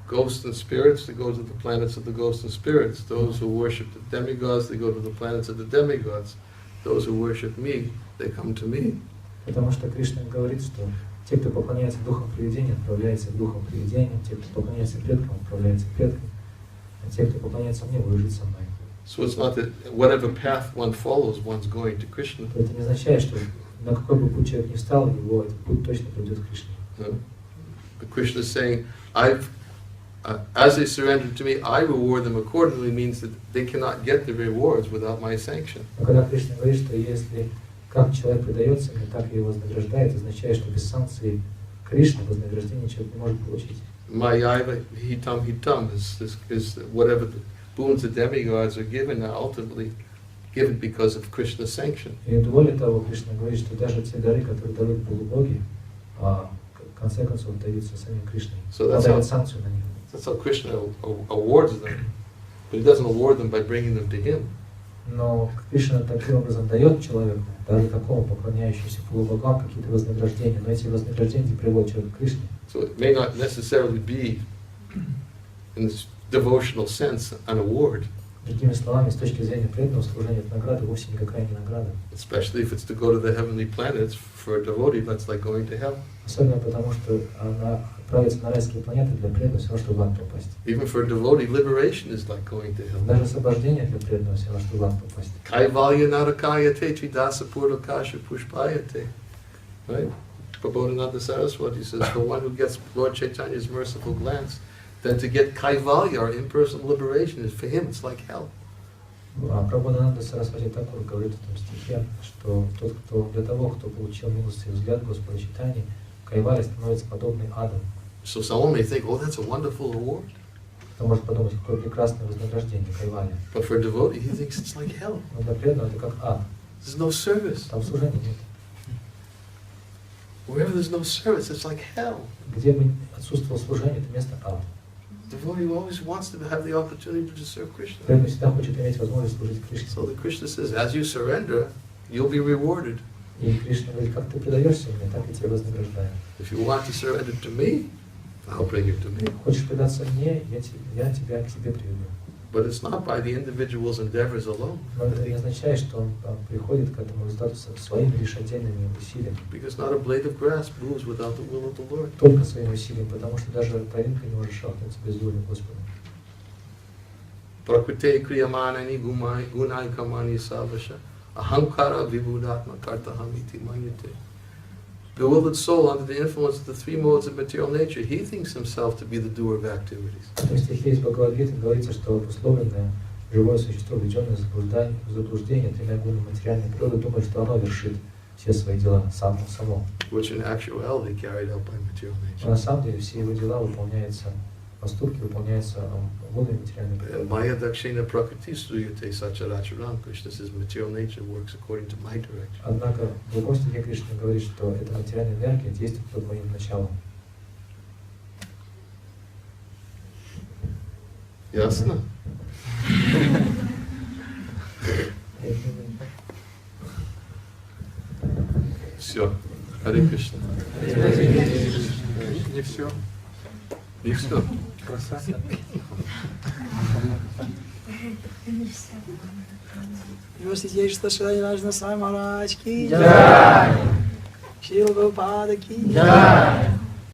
ghosts and spirits, they go to the planets of the ghosts and spirits. Those who worship the demigods, they go to the planets of the demigods. Those who worship me, they come to me. Потому что Кришна говорит, что те, кто поклоняется духам привидения, отправляются к духам привидения, те, кто поклоняется предкам, отправляются к предкам, а те, кто поклоняется мне, будут жить со мной. So it's not that whatever path one follows, one's going to Krishna. Это не означает, что на какой бы путь человек ни встал, его этот путь точно приведет к Кришне. But Krishna is saying, as they surrender to me, I reward them accordingly, means that they cannot get the rewards without my sanction. Но когда Кришна говорит, что если как человек предается мне, так и его вознаграждает, означает, что без санкции Кришны вознаграждение человек не может получить. Mayaiva hitam is whatever the boons the demigods are given are ultimately given because of Krishna's sanction. И более того, Кришна говорит, что даже те дары, которые дают полубоги, в конце концов даются самим Кришной. Он дает санкцию на них. That's how Krishna awards them, but he doesn't award them by bringing them to him. Но Кришна таким образом дает человеку, даже такому поклоняющемуся полубогам, какие-то вознаграждения, но эти вознаграждения приводят человека к Кришне. So it may not necessarily be, in this devotional sense, an award. Другими словами, с точки зрения преданного служения, эта награда вовсе никакая не награда. Especially if it's to go to the heavenly planets, for a devotee, that's like going to hell. Особенно потому, что она отправится на райские планеты для преданного, все равно, чтобы в ад попасть. Even for a devotee, liberation is like going to hell. Даже освобождение для преданного, все равно, чтобы в ад попасть. Kaivalya narakayate tridasa purlakasha pushpayate. Right? Prabodhananda Saraswati says, for one who gets Lord Chaitanya's merciful glance, then to get Kaivalya, or impersonal liberation, is for him it's like hell. Прабхупада Сарасвати Такур говорит в этом стихе, что тот, кто для того, кто получил милостивый взгляд Господа Чайтаньи, Кайвалья становится подобной аду. So someone may think, oh, that's a wonderful award. кто может подумать, какое прекрасное вознаграждение, кайвали. But for a devotee, he thinks it's like hell. Но для преданного это как ад. There's no service. Там служения нет. Wherever there's no service, it's like hell. Где бы отсутствовало служение, это место ад. Devotee always wants to have the opportunity to serve Krishna. Преданный всегда хочет иметь возможность служить Кришне. So the Krishna says, as you surrender, you'll be rewarded. И Кришна говорит, как ты предаешься мне, так и тебя вознаграждаю. If you want to surrender to me, I'll bring you to me. Хочешь предаться мне, я тебя к себе приведу. But it's not by the individual's endeavors alone. Но это не означает, что он приходит к этому результату своими лишь отдельными усилиями. Because not a blade of grass moves without the will of the Lord. Только своими усилиями, потому что даже травинка не может шахнуться без воли Господа. Prakrite kriyamanani gunai kamani savasha ahankara vibhudatma kartahamiti manyate. Bewildered soul under the influence of the three modes of material nature, he thinks himself to be the doer of activities. В этом стихе из Бхагавад-Гиты говорится, что обусловленное живое существо, введенное в заблуждение тремя гунами материальной природы, думает, что оно вершит все свои дела само. Which in actuality carried out by material nature. Но на самом деле все его дела выполняются, поступки выполняются гунами материальной природы. Maya dakshina prakriti suyate sacharacharam. Krishna says material nature works according to my direction. Однако в другом стихе Кришна говорит, что эта материальная энергия действует под моим началом. Ясно? Все. Харе Кришна. Не все. И все. Выдающийся Шри Ниранджана Свами Махарадж ки Jai. Шрила Прабхупада ки Jai.